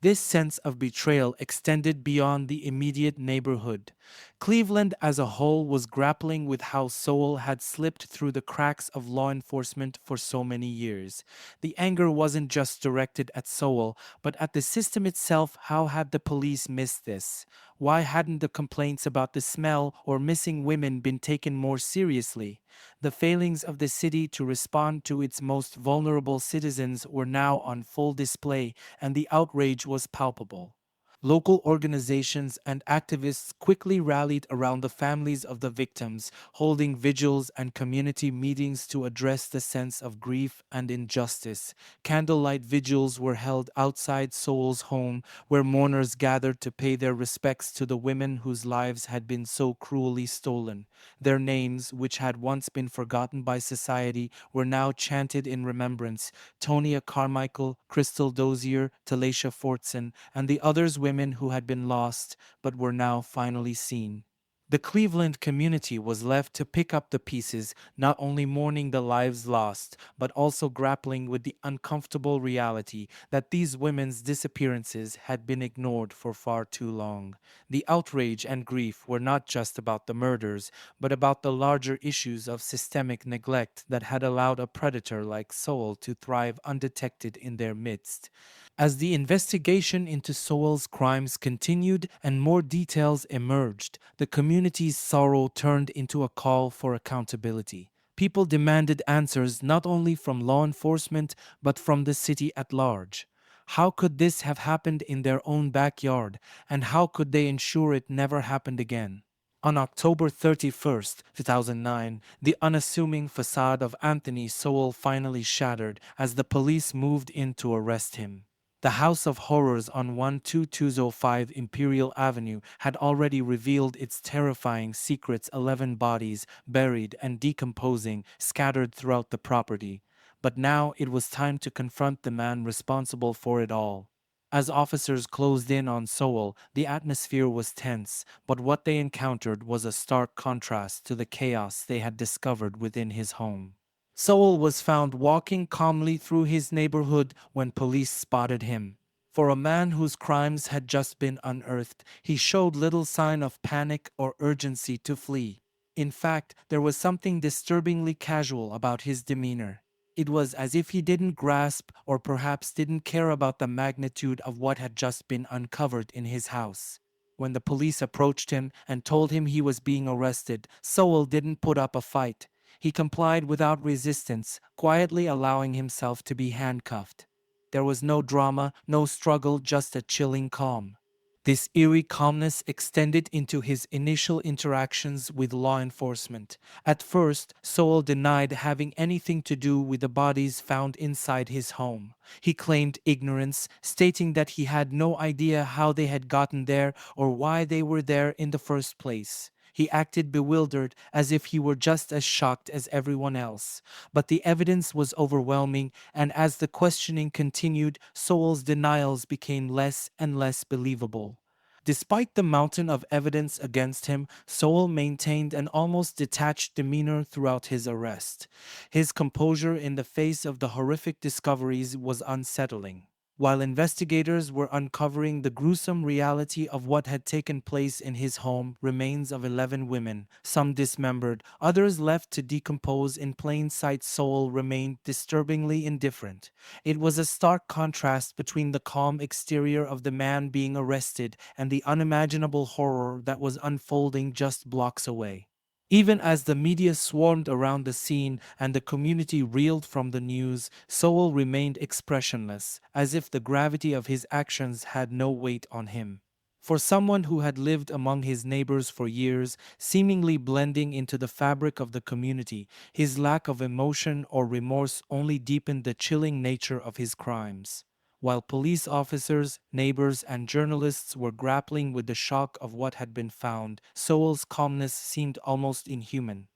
This sense of betrayal extended beyond the immediate neighborhood. Cleveland as a whole was grappling with how Sowell had slipped through the cracks of law enforcement for so many years. The anger wasn't just directed at Sowell, but at the system itself. How had the police missed this? Why hadn't the complaints about the smell or missing women been taken more seriously? The failings of the city to respond to its most vulnerable citizens were now on full display, and the outrage was palpable. Local organizations and activists quickly rallied around the families of the victims, holding vigils and community meetings to address the sense of grief and injustice. Candlelight vigils were held outside Sowell's home, where mourners gathered to pay their respects to the women whose lives had been so cruelly stolen. Their names, which had once been forgotten by society, were now chanted in remembrance. Tonia Carmichael, Crystal Dozier, Talacia Fortson, and the others women who had been lost but were now finally seen. The Cleveland community was left to pick up the pieces, not only mourning the lives lost, but also grappling with the uncomfortable reality that these women's disappearances had been ignored for far too long. The outrage and grief were not just about the murders, but about the larger issues of systemic neglect that had allowed a predator like Sowell to thrive undetected in their midst. As the investigation into Sowell's crimes continued and more details emerged, the community's sorrow turned into a call for accountability. People demanded answers not only from law enforcement but from the city at large. How could this have happened in their own backyard, and how could they ensure it never happened again? On October 31st, 2009, the unassuming facade of Anthony Sowell finally shattered as the police moved in to arrest him. The House of Horrors on 12205 Imperial Avenue had already revealed its terrifying secrets: 11 bodies, buried and decomposing, scattered throughout the property. But now it was time to confront the man responsible for it all. As officers closed in on Sowell, the atmosphere was tense, but what they encountered was a stark contrast to the chaos they had discovered within his home. Sowell was found walking calmly through his neighborhood when police spotted him. For a man whose crimes had just been unearthed, he showed little sign of panic or urgency to flee. In fact, there was something disturbingly casual about his demeanor. It was as if he didn't grasp or perhaps didn't care about the magnitude of what had just been uncovered in his house. When the police approached him and told him he was being arrested, Sowell didn't put up a fight. He complied without resistance, quietly allowing himself to be handcuffed. There was no drama, no struggle, just a chilling calm. This eerie calmness extended into his initial interactions with law enforcement. At first, Sowell denied having anything to do with the bodies found inside his home. He claimed ignorance, stating that he had no idea how they had gotten there or why they were there in the first place. He acted bewildered, as if he were just as shocked as everyone else. But the evidence was overwhelming, and as the questioning continued, Sowell's denials became less and less believable. Despite the mountain of evidence against him, Sowell maintained an almost detached demeanor throughout his arrest. His composure in the face of the horrific discoveries was unsettling. While investigators were uncovering the gruesome reality of what had taken place in his home, remains of 11 women, some dismembered, others left to decompose in plain sight, Sowell remained disturbingly indifferent. It was a stark contrast between the calm exterior of the man being arrested and the unimaginable horror that was unfolding just blocks away. Even as the media swarmed around the scene and the community reeled from the news, Sowell remained expressionless, as if the gravity of his actions had no weight on him. For someone who had lived among his neighbors for years, seemingly blending into the fabric of the community, his lack of emotion or remorse only deepened the chilling nature of his crimes. While police officers, neighbors, and journalists were grappling with the shock of what had been found, Sowell's calmness seemed almost inhuman.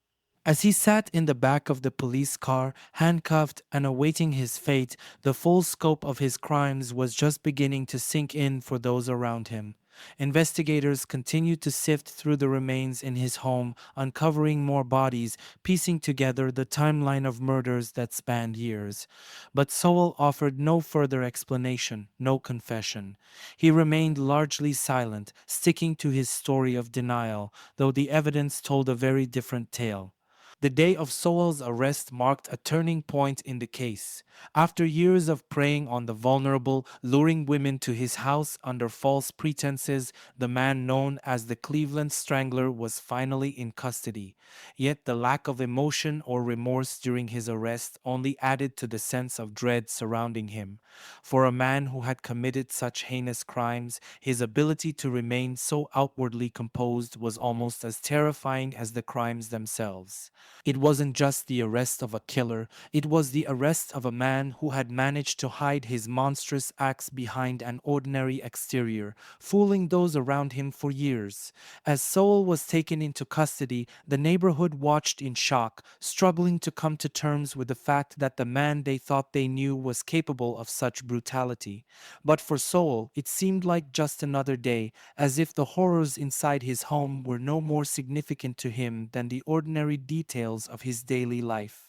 As he sat in the back of the police car, handcuffed and awaiting his fate, the full scope of his crimes was just beginning to sink in for those around him. Investigators continued to sift through the remains in his home, uncovering more bodies, piecing together the timeline of murders that spanned years. But Sowell offered no further explanation, no confession. He remained largely silent, sticking to his story of denial, though the evidence told a very different tale. The day of Sowell's arrest marked a turning point in the case. After years of preying on the vulnerable, luring women to his house under false pretenses, the man known as the Cleveland Strangler was finally in custody. Yet the lack of emotion or remorse during his arrest only added to the sense of dread surrounding him. For a man who had committed such heinous crimes, his ability to remain so outwardly composed was almost as terrifying as the crimes themselves. It wasn't just the arrest of a killer, it was the arrest of a man who had managed to hide his monstrous acts behind an ordinary exterior, fooling those around him for years. As Sowell was taken into custody, the neighborhood watched in shock, struggling to come to terms with the fact that the man they thought they knew was capable of such brutality. But for Sowell, it seemed like just another day, as if the horrors inside his home were no more significant to him than the ordinary details of his daily life.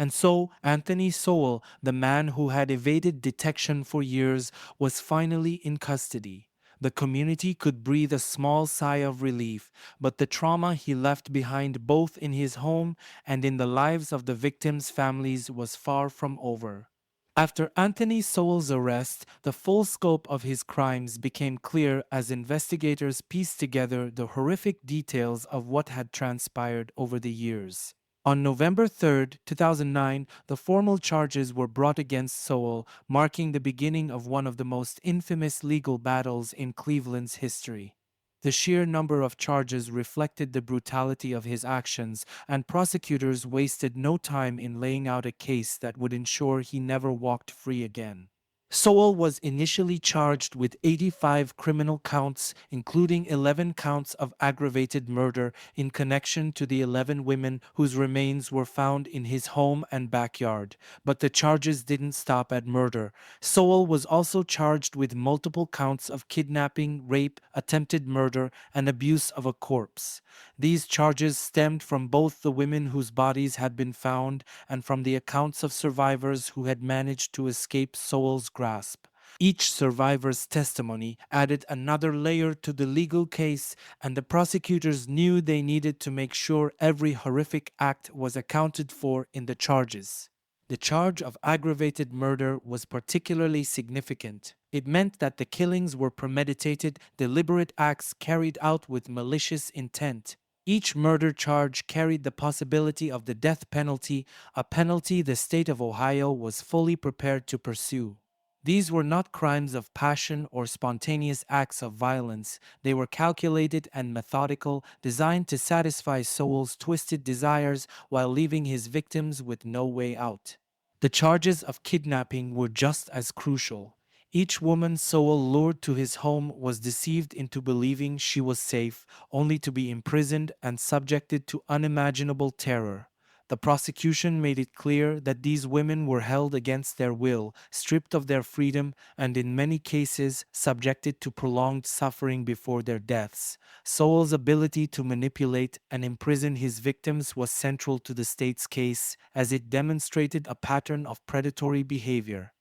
And so, Anthony Sowell, the man who had evaded detection for years, was finally in custody. The community could breathe a small sigh of relief, but the trauma he left behind both in his home and in the lives of the victims' families was far from over. After Anthony Sowell's arrest, the full scope of his crimes became clear as investigators pieced together the horrific details of what had transpired over the years. On November 3, 2009, the formal charges were brought against Sowell, marking the beginning of one of the most infamous legal battles in Cleveland's history. The sheer number of charges reflected the brutality of his actions, and prosecutors wasted no time in laying out a case that would ensure he never walked free again. Sowell was initially charged with 85 criminal counts, including 11 counts of aggravated murder in connection to the 11 women whose remains were found in his home and backyard. But the charges didn't stop at murder. Sowell was also charged with multiple counts of kidnapping, rape, attempted murder, and abuse of a corpse. These charges stemmed from both the women whose bodies had been found and from the accounts of survivors who had managed to escape Sowell's grasp. Each survivor's testimony added another layer to the legal case, and the prosecutors knew they needed to make sure every horrific act was accounted for in the charges. The charge of aggravated murder was particularly significant. It meant that the killings were premeditated, deliberate acts carried out with malicious intent. Each murder charge carried the possibility of the death penalty, a penalty the state of Ohio was fully prepared to pursue. These were not crimes of passion or spontaneous acts of violence. They were calculated and methodical, designed to satisfy Sowell's twisted desires while leaving his victims with no way out. The charges of kidnapping were just as crucial. Each woman Sowell lured to his home was deceived into believing she was safe, only to be imprisoned and subjected to unimaginable terror. The prosecution made it clear that these women were held against their will, stripped of their freedom, and in many cases subjected to prolonged suffering before their deaths. Sowell's ability to manipulate and imprison his victims was central to the state's case, as it demonstrated a pattern of predatory behavior.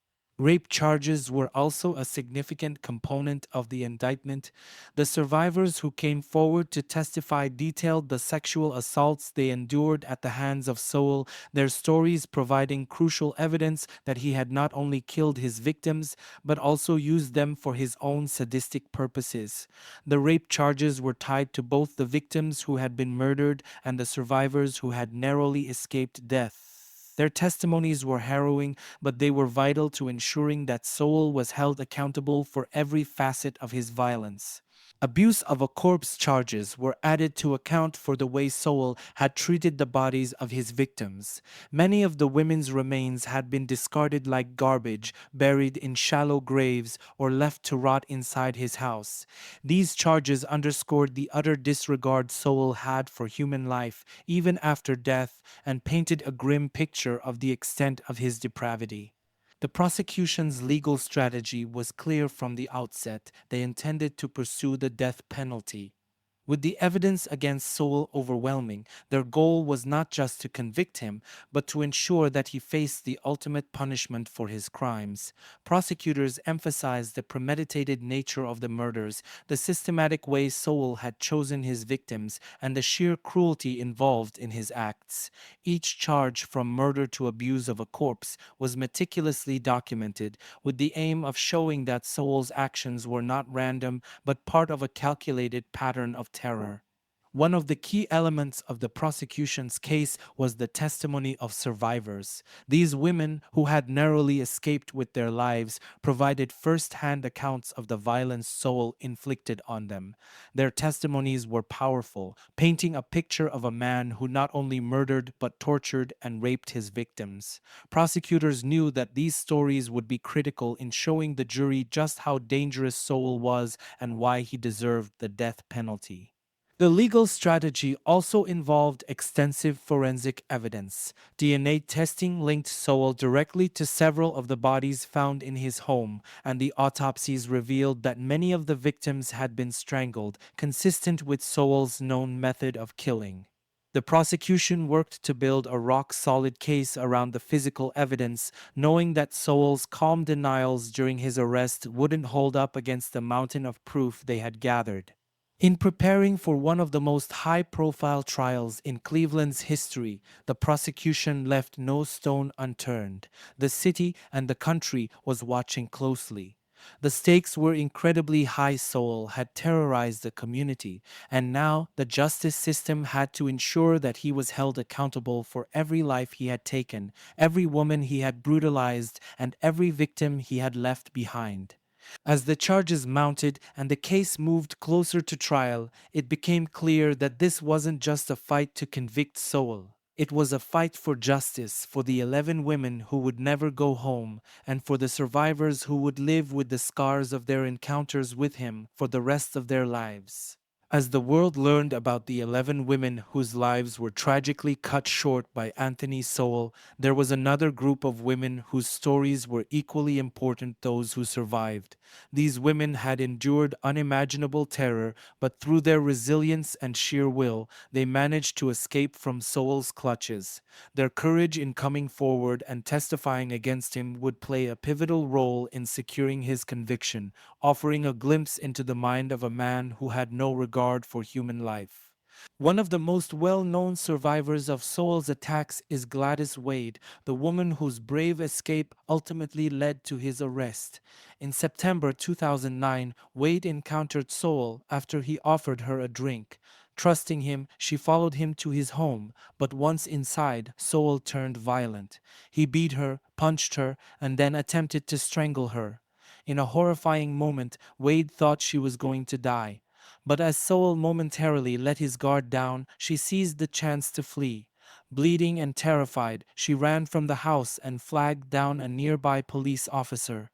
Rape charges were also a significant component of the indictment. The survivors who came forward to testify detailed the sexual assaults they endured at the hands of Sowell, their stories providing crucial evidence that he had not only killed his victims, but also used them for his own sadistic purposes. The rape charges were tied to both the victims who had been murdered and the survivors who had narrowly escaped death. Their testimonies were harrowing, but they were vital to ensuring that Sowell was held accountable for every facet of his violence. Abuse of a corpse charges were added to account for the way Sowell had treated the bodies of his victims. Many of the women's remains had been discarded like garbage, buried in shallow graves, or left to rot inside his house. These charges underscored the utter disregard Sowell had for human life, even after death, and painted a grim picture of the extent of his depravity. The prosecution's legal strategy was clear from the outset. They intended to pursue the death penalty. With the evidence against Sowell overwhelming, their goal was not just to convict him, but to ensure that he faced the ultimate punishment for his crimes. Prosecutors emphasized the premeditated nature of the murders, the systematic way Sowell had chosen his victims, and the sheer cruelty involved in his acts. Each charge, from murder to abuse of a corpse, was meticulously documented, with the aim of showing that Sowell's actions were not random but part of a calculated pattern of terror. One of the key elements of the prosecution's case was the testimony of survivors. These women, who had narrowly escaped with their lives, provided first-hand accounts of the violence Sowell inflicted on them. Their testimonies were powerful, painting a picture of a man who not only murdered but tortured and raped his victims. Prosecutors knew that these stories would be critical in showing the jury just how dangerous Sowell was and why he deserved the death penalty. The legal strategy also involved extensive forensic evidence. DNA testing linked Sowell directly to several of the bodies found in his home, and the autopsies revealed that many of the victims had been strangled, consistent with Sowell's known method of killing. The prosecution worked to build a rock-solid case around the physical evidence, knowing that Sowell's calm denials during his arrest wouldn't hold up against the mountain of proof they had gathered. In preparing for one of the most high-profile trials in Cleveland's history, the prosecution left no stone unturned. The city and the country was watching closely. The stakes were incredibly high. Sowell had terrorized the community, and now the justice system had to ensure that he was held accountable for every life he had taken, every woman he had brutalized, and every victim he had left behind. As the charges mounted and the case moved closer to trial, it became clear that this wasn't just a fight to convict Sowell. It was a fight for justice for the 11 women who would never go home and for the survivors who would live with the scars of their encounters with him for the rest of their lives. As the world learned about the 11 women whose lives were tragically cut short by Anthony Sowell, there was another group of women whose stories were equally important: those who survived. These women had endured unimaginable terror, but through their resilience and sheer will, they managed to escape from Sowell's clutches. Their courage in coming forward and testifying against him would play a pivotal role in securing his conviction, offering a glimpse into the mind of a man who had no regard for human life. One of the most well-known survivors of Sowell's attacks is Gladys Wade, the woman whose brave escape ultimately led to his arrest. In September 2009, Wade encountered Sowell after he offered her a drink. Trusting him, she followed him to his home, but once inside, Sowell turned violent. He beat her, punched her, and then attempted to strangle her. In a horrifying moment, Wade thought she was going to die. But as Sowell momentarily let his guard down, she seized the chance to flee. Bleeding and terrified, she ran from the house and flagged down a nearby police officer.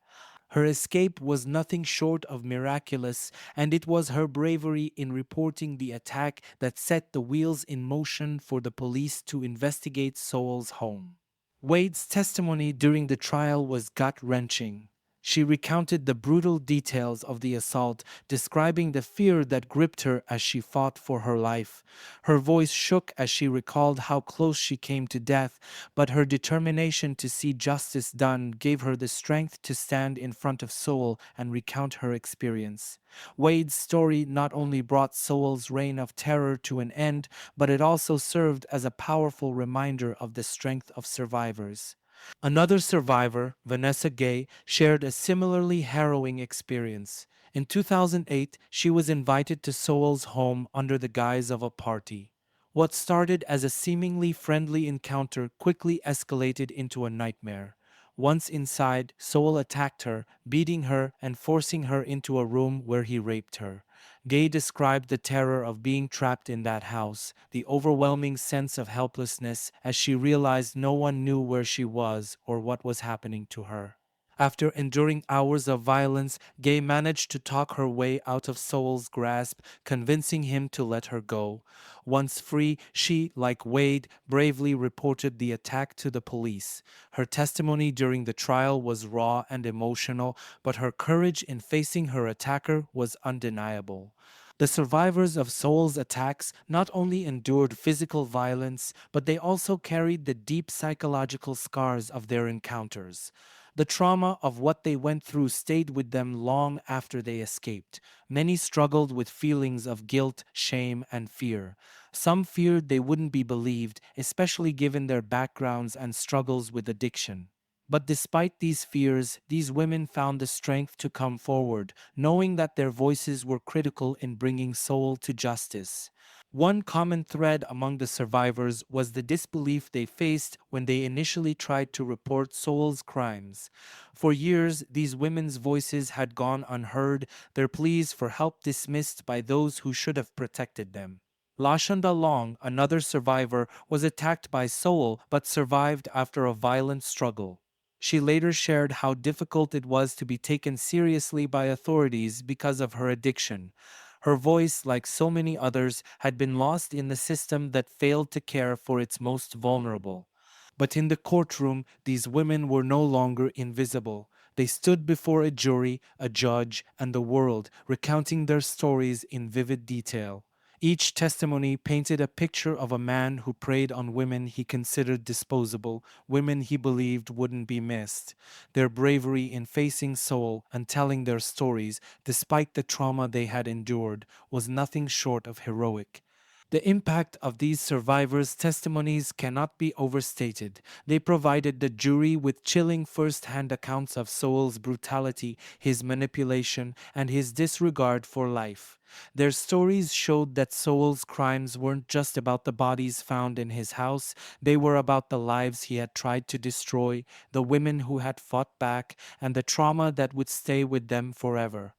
Her escape was nothing short of miraculous, and it was her bravery in reporting the attack that set the wheels in motion for the police to investigate Sowell's home. Wade's testimony during the trial was gut-wrenching. She recounted the brutal details of the assault, describing the fear that gripped her as she fought for her life. Her voice shook as she recalled how close she came to death, but her determination to see justice done gave her the strength to stand in front of Sowell and recount her experience. Wade's story not only brought Sowell's reign of terror to an end, but it also served as a powerful reminder of the strength of survivors. Another survivor, Vanessa Gay, shared a similarly harrowing experience. In 2008, she was invited to Sowell's home under the guise of a party. What started as a seemingly friendly encounter quickly escalated into a nightmare. Once inside, Sowell attacked her, beating her and forcing her into a room where he raped her. Gay described the terror of being trapped in that house, the overwhelming sense of helplessness as she realized no one knew where she was or what was happening to her. After enduring hours of violence, Gay managed to talk her way out of Sowell's grasp, convincing him to let her go. Once free, she, like Wade, bravely reported the attack to the police. Her testimony during the trial was raw and emotional, but her courage in facing her attacker was undeniable. The survivors of Sowell's attacks not only endured physical violence, but they also carried the deep psychological scars of their encounters. The trauma of what they went through stayed with them long after they escaped. Many struggled with feelings of guilt, shame, and fear. Some feared they wouldn't be believed, especially given their backgrounds and struggles with addiction. But despite these fears, these women found the strength to come forward, knowing that their voices were critical in bringing Sowell to justice. One common thread among the survivors was the disbelief they faced when they initially tried to report Sowell's crimes. For years, these women's voices had gone unheard, their pleas for help dismissed by those who should have protected them. Lashonda Long, another survivor, was attacked by Sowell but survived after a violent struggle. She later shared how difficult it was to be taken seriously by authorities because of her addiction. Her voice, like so many others, had been lost in the system that failed to care for its most vulnerable. But in the courtroom, these women were no longer invisible. They stood before a jury, a judge, and the world, recounting their stories in vivid detail. Each testimony painted a picture of a man who preyed on women he considered disposable, women he believed wouldn't be missed. Their bravery in facing Sowell and telling their stories, despite the trauma they had endured, was nothing short of heroic. The impact of these survivors' testimonies cannot be overstated. They provided the jury with chilling first-hand accounts of Sowell's brutality, his manipulation, and his disregard for life. Their stories showed that Sowell's crimes weren't just about the bodies found in his house, they were about the lives he had tried to destroy, the women who had fought back, and the trauma that would stay with them forever.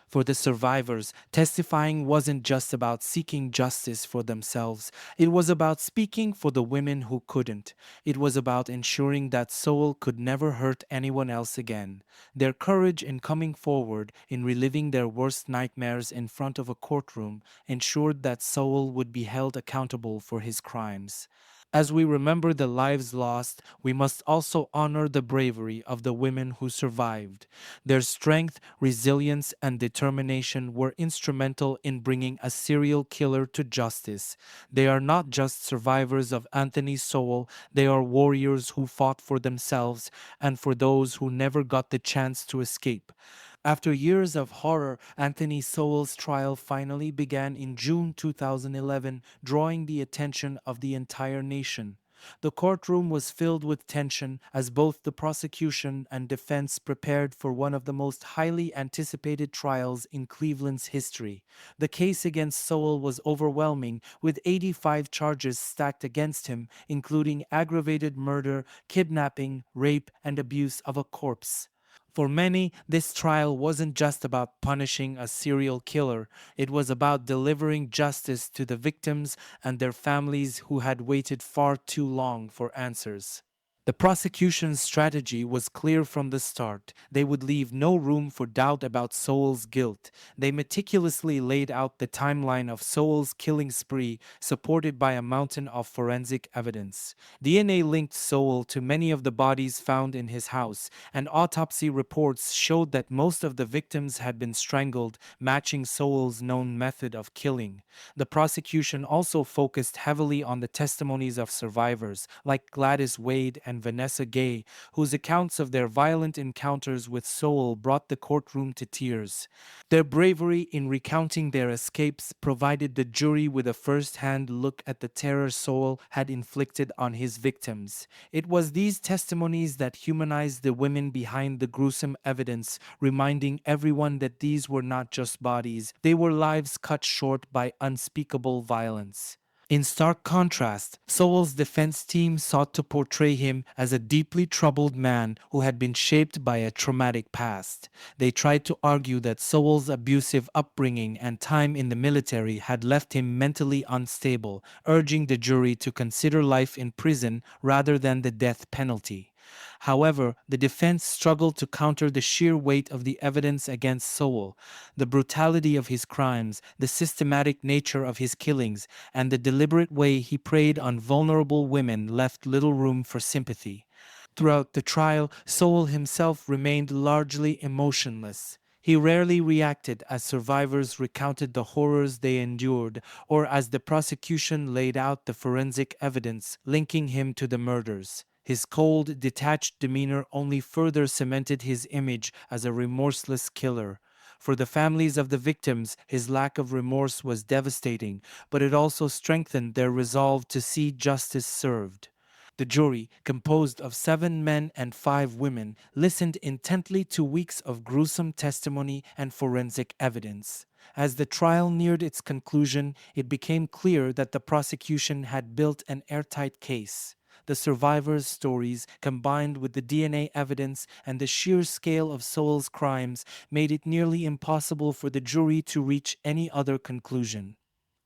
For the survivors, testifying wasn't just about seeking justice for themselves, it was about speaking for the women who couldn't. It was about ensuring that Sowell could never hurt anyone else again. Their courage in coming forward, in reliving their worst nightmares in front of a courtroom, ensured that Sowell would be held accountable for his crimes. As we remember the lives lost, we must also honor the bravery of the women who survived. Their strength, resilience, and determination were instrumental in bringing a serial killer to justice. They are not just survivors of Anthony Sowell, they are warriors who fought for themselves and for those who never got the chance to escape. After years of horror, Anthony Sowell's trial finally began in June 2011, drawing the attention of the entire nation. The courtroom was filled with tension as both the prosecution and defense prepared for one of the most highly anticipated trials in Cleveland's history. The case against Sowell was overwhelming, with 85 charges stacked against him, including aggravated murder, kidnapping, rape, and abuse of a corpse. For many, this trial wasn't just about punishing a serial killer, it was about delivering justice to the victims and their families who had waited far too long for answers. The prosecution's strategy was clear from the start. They would leave no room for doubt about Sowell's guilt. They meticulously laid out the timeline of Sowell's killing spree, supported by a mountain of forensic evidence. DNA linked Sowell to many of the bodies found in his house, and autopsy reports showed that most of the victims had been strangled, matching Sowell's known method of killing. The prosecution also focused heavily on the testimonies of survivors, like Gladys Wade and Vanessa Gay, whose accounts of their violent encounters with Sowell brought the courtroom to tears. Their bravery in recounting their escapes provided the jury with a first-hand look at the terror Sowell had inflicted on his victims. It was these testimonies that humanized the women behind the gruesome evidence, reminding everyone that these were not just bodies, they were lives cut short by unspeakable violence. In stark contrast, Sowell's defense team sought to portray him as a deeply troubled man who had been shaped by a traumatic past. They tried to argue that Sowell's abusive upbringing and time in the military had left him mentally unstable, urging the jury to consider life in prison rather than the death penalty. However, the defense struggled to counter the sheer weight of the evidence against Sowell, the brutality of his crimes, the systematic nature of his killings, and the deliberate way he preyed on vulnerable women left little room for sympathy. Throughout the trial, Sowell himself remained largely emotionless. He rarely reacted as survivors recounted the horrors they endured or as the prosecution laid out the forensic evidence linking him to the murders. His cold, detached demeanor only further cemented his image as a remorseless killer. For the families of the victims, his lack of remorse was devastating, but it also strengthened their resolve to see justice served. The jury, composed of 7 men and 5 women, listened intently to weeks of gruesome testimony and forensic evidence. As the trial neared its conclusion, it became clear that the prosecution had built an airtight case. The survivors' stories, combined with the DNA evidence and the sheer scale of Sowell's crimes, made it nearly impossible for the jury to reach any other conclusion.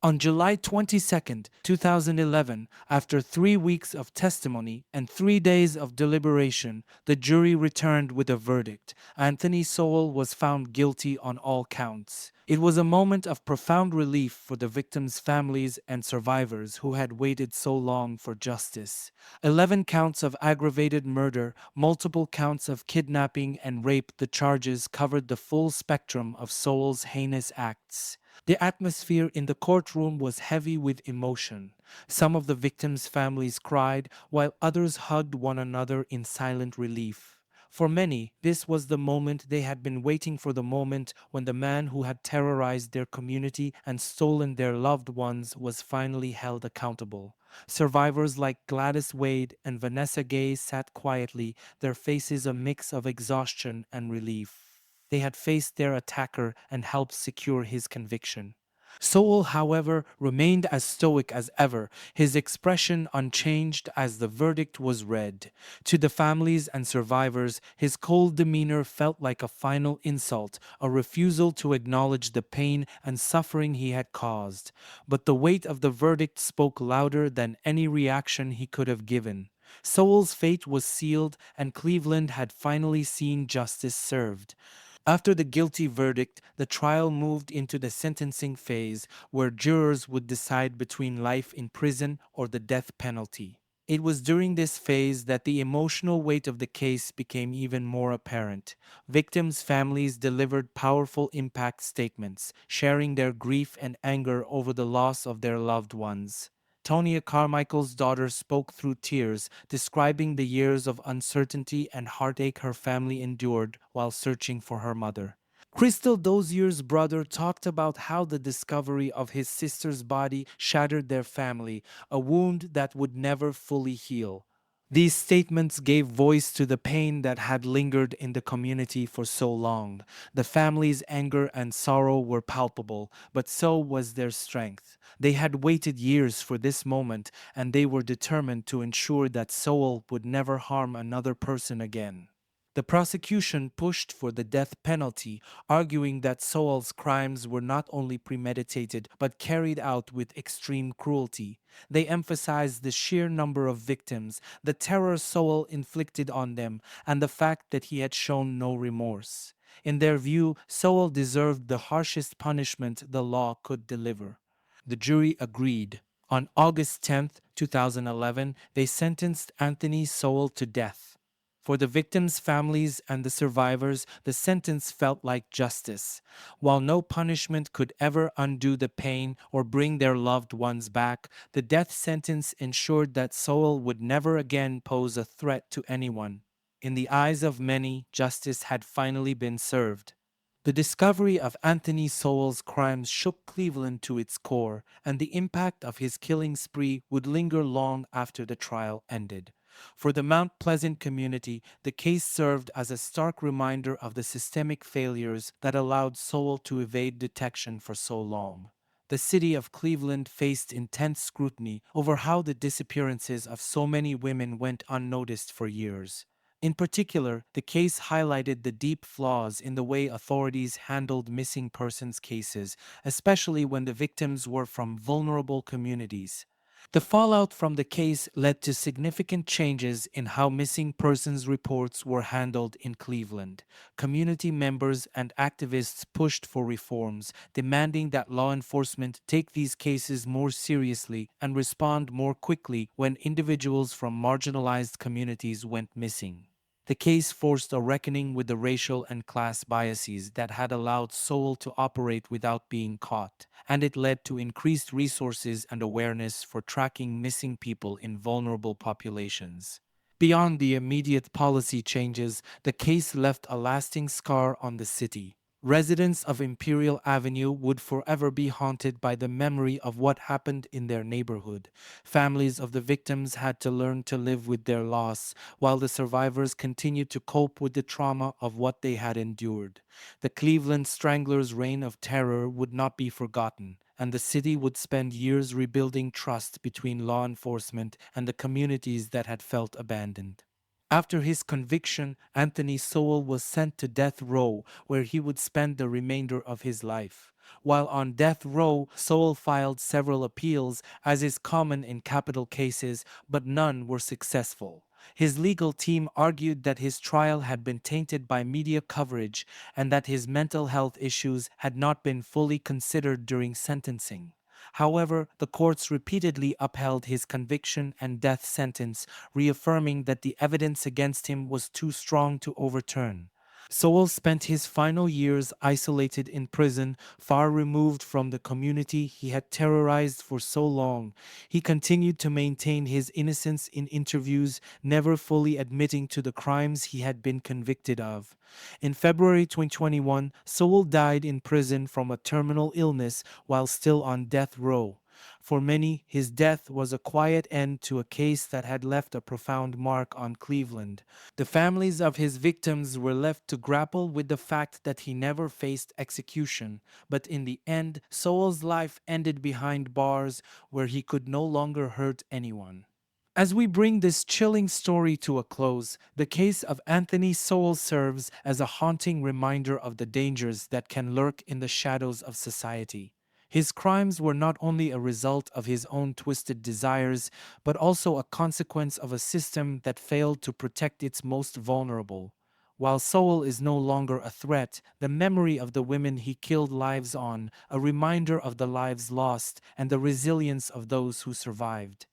On July 22, 2011, after 3 weeks of testimony and 3 days of deliberation, the jury returned with a verdict. Anthony Sowell was found guilty on all counts. It was a moment of profound relief for the victims' families and survivors who had waited so long for justice. 11 counts of aggravated murder, multiple counts of kidnapping and rape, the charges covered the full spectrum of Sowell's heinous acts. The atmosphere in the courtroom was heavy with emotion. Some of the victims' families cried, while others hugged one another in silent relief. For many, this was the moment they had been waiting for, the moment when the man who had terrorized their community and stolen their loved ones was finally held accountable. Survivors like Gladys Wade and Vanessa Gay sat quietly, their faces a mix of exhaustion and relief. They had faced their attacker and helped secure his conviction. Sowell, however, remained as stoic as ever, his expression unchanged as the verdict was read. To the families and survivors, his cold demeanor felt like a final insult, a refusal to acknowledge the pain and suffering he had caused. But the weight of the verdict spoke louder than any reaction he could have given. Sowell's fate was sealed, and Cleveland had finally seen justice served. After the guilty verdict, the trial moved into the sentencing phase, where jurors would decide between life in prison or the death penalty. It was during this phase that the emotional weight of the case became even more apparent. Victims' families delivered powerful impact statements, sharing their grief and anger over the loss of their loved ones. Tonya Carmichael's daughter spoke through tears, describing the years of uncertainty and heartache her family endured while searching for her mother. Crystal Dozier's brother talked about how the discovery of his sister's body shattered their family, a wound that would never fully heal. These statements gave voice to the pain that had lingered in the community for so long. The family's anger and sorrow were palpable, but so was their strength. They had waited years for this moment, and they were determined to ensure that Sowell would never harm another person again. The prosecution pushed for the death penalty, arguing that Sowell's crimes were not only premeditated but carried out with extreme cruelty. They emphasized the sheer number of victims, the terror Sowell inflicted on them, and the fact that he had shown no remorse. In their view, Sowell deserved the harshest punishment the law could deliver. The jury agreed. On August 10th, 2011, they sentenced Anthony Sowell to death. For the victims' families and the survivors, the sentence felt like justice. While no punishment could ever undo the pain or bring their loved ones back, the death sentence ensured that Sowell would never again pose a threat to anyone. In the eyes of many, justice had finally been served. The discovery of Anthony Sowell's crimes shook Cleveland to its core, and the impact of his killing spree would linger long after the trial ended. For the Mount Pleasant community, the case served as a stark reminder of the systemic failures that allowed Sowell to evade detection for so long. The city of Cleveland faced intense scrutiny over how the disappearances of so many women went unnoticed for years. In particular, the case highlighted the deep flaws in the way authorities handled missing persons cases, especially when the victims were from vulnerable communities. The fallout from the case led to significant changes in how missing persons reports were handled in Cleveland. Community members and activists pushed for reforms, demanding that law enforcement take these cases more seriously and respond more quickly when individuals from marginalized communities went missing. The case forced a reckoning with the racial and class biases that had allowed Sowell to operate without being caught, and it led to increased resources and awareness for tracking missing people in vulnerable populations. Beyond the immediate policy changes, the case left a lasting scar on the city. Residents of Imperial Avenue would forever be haunted by the memory of what happened in their neighborhood. Families of the victims had to learn to live with their loss, while the survivors continued to cope with the trauma of what they had endured. The Cleveland Stranglers' reign of terror would not be forgotten, and the city would spend years rebuilding trust between law enforcement and the communities that had felt abandoned. After his conviction, Anthony Sowell was sent to death row, where he would spend the remainder of his life. While on death row, Sowell filed several appeals, as is common in capital cases, but none were successful. His legal team argued that his trial had been tainted by media coverage and that his mental health issues had not been fully considered during sentencing. However, the courts repeatedly upheld his conviction and death sentence, reaffirming that the evidence against him was too strong to overturn. Sowell spent his final years isolated in prison, far removed from the community he had terrorized for so long. He continued to maintain his innocence in interviews, never fully admitting to the crimes he had been convicted of. In February 2021, Sowell died in prison from a terminal illness while still on death row. For many, his death was a quiet end to a case that had left a profound mark on Cleveland. The families of his victims were left to grapple with the fact that he never faced execution, but in the end, Sowell's life ended behind bars where he could no longer hurt anyone. As we bring this chilling story to a close, the case of Anthony Sowell serves as a haunting reminder of the dangers that can lurk in the shadows of society. His crimes were not only a result of his own twisted desires, but also a consequence of a system that failed to protect its most vulnerable. While Sowell is no longer a threat, the memory of the women he killed lives on, a reminder of the lives lost and the resilience of those who survived.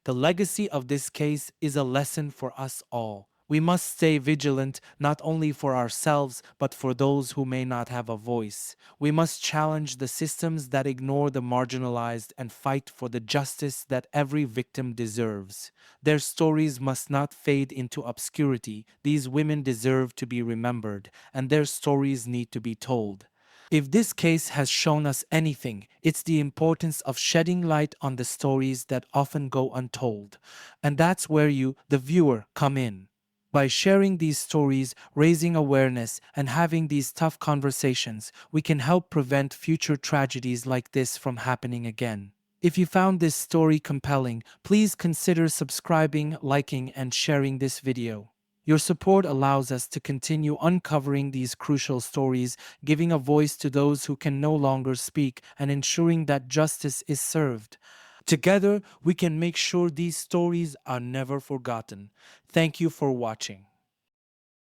The legacy of this case is a lesson for us all. We must stay vigilant not only for ourselves but for those who may not have a voice. We must challenge the systems that ignore the marginalized and fight for the justice that every victim deserves. Their stories must not fade into obscurity. These women deserve to be remembered, and their stories need to be told. If this case has shown us anything, it's the importance of shedding light on the stories that often go untold. And that's where you, the viewer, come in. By sharing these stories, raising awareness, and having these tough conversations, we can help prevent future tragedies like this from happening again. If you found this story compelling, please consider subscribing, liking, and sharing this video. Your support allows us to continue uncovering these crucial stories, giving a voice to those who can no longer speak, and ensuring that justice is served. Together, we can make sure these stories are never forgotten. Thank you for watching.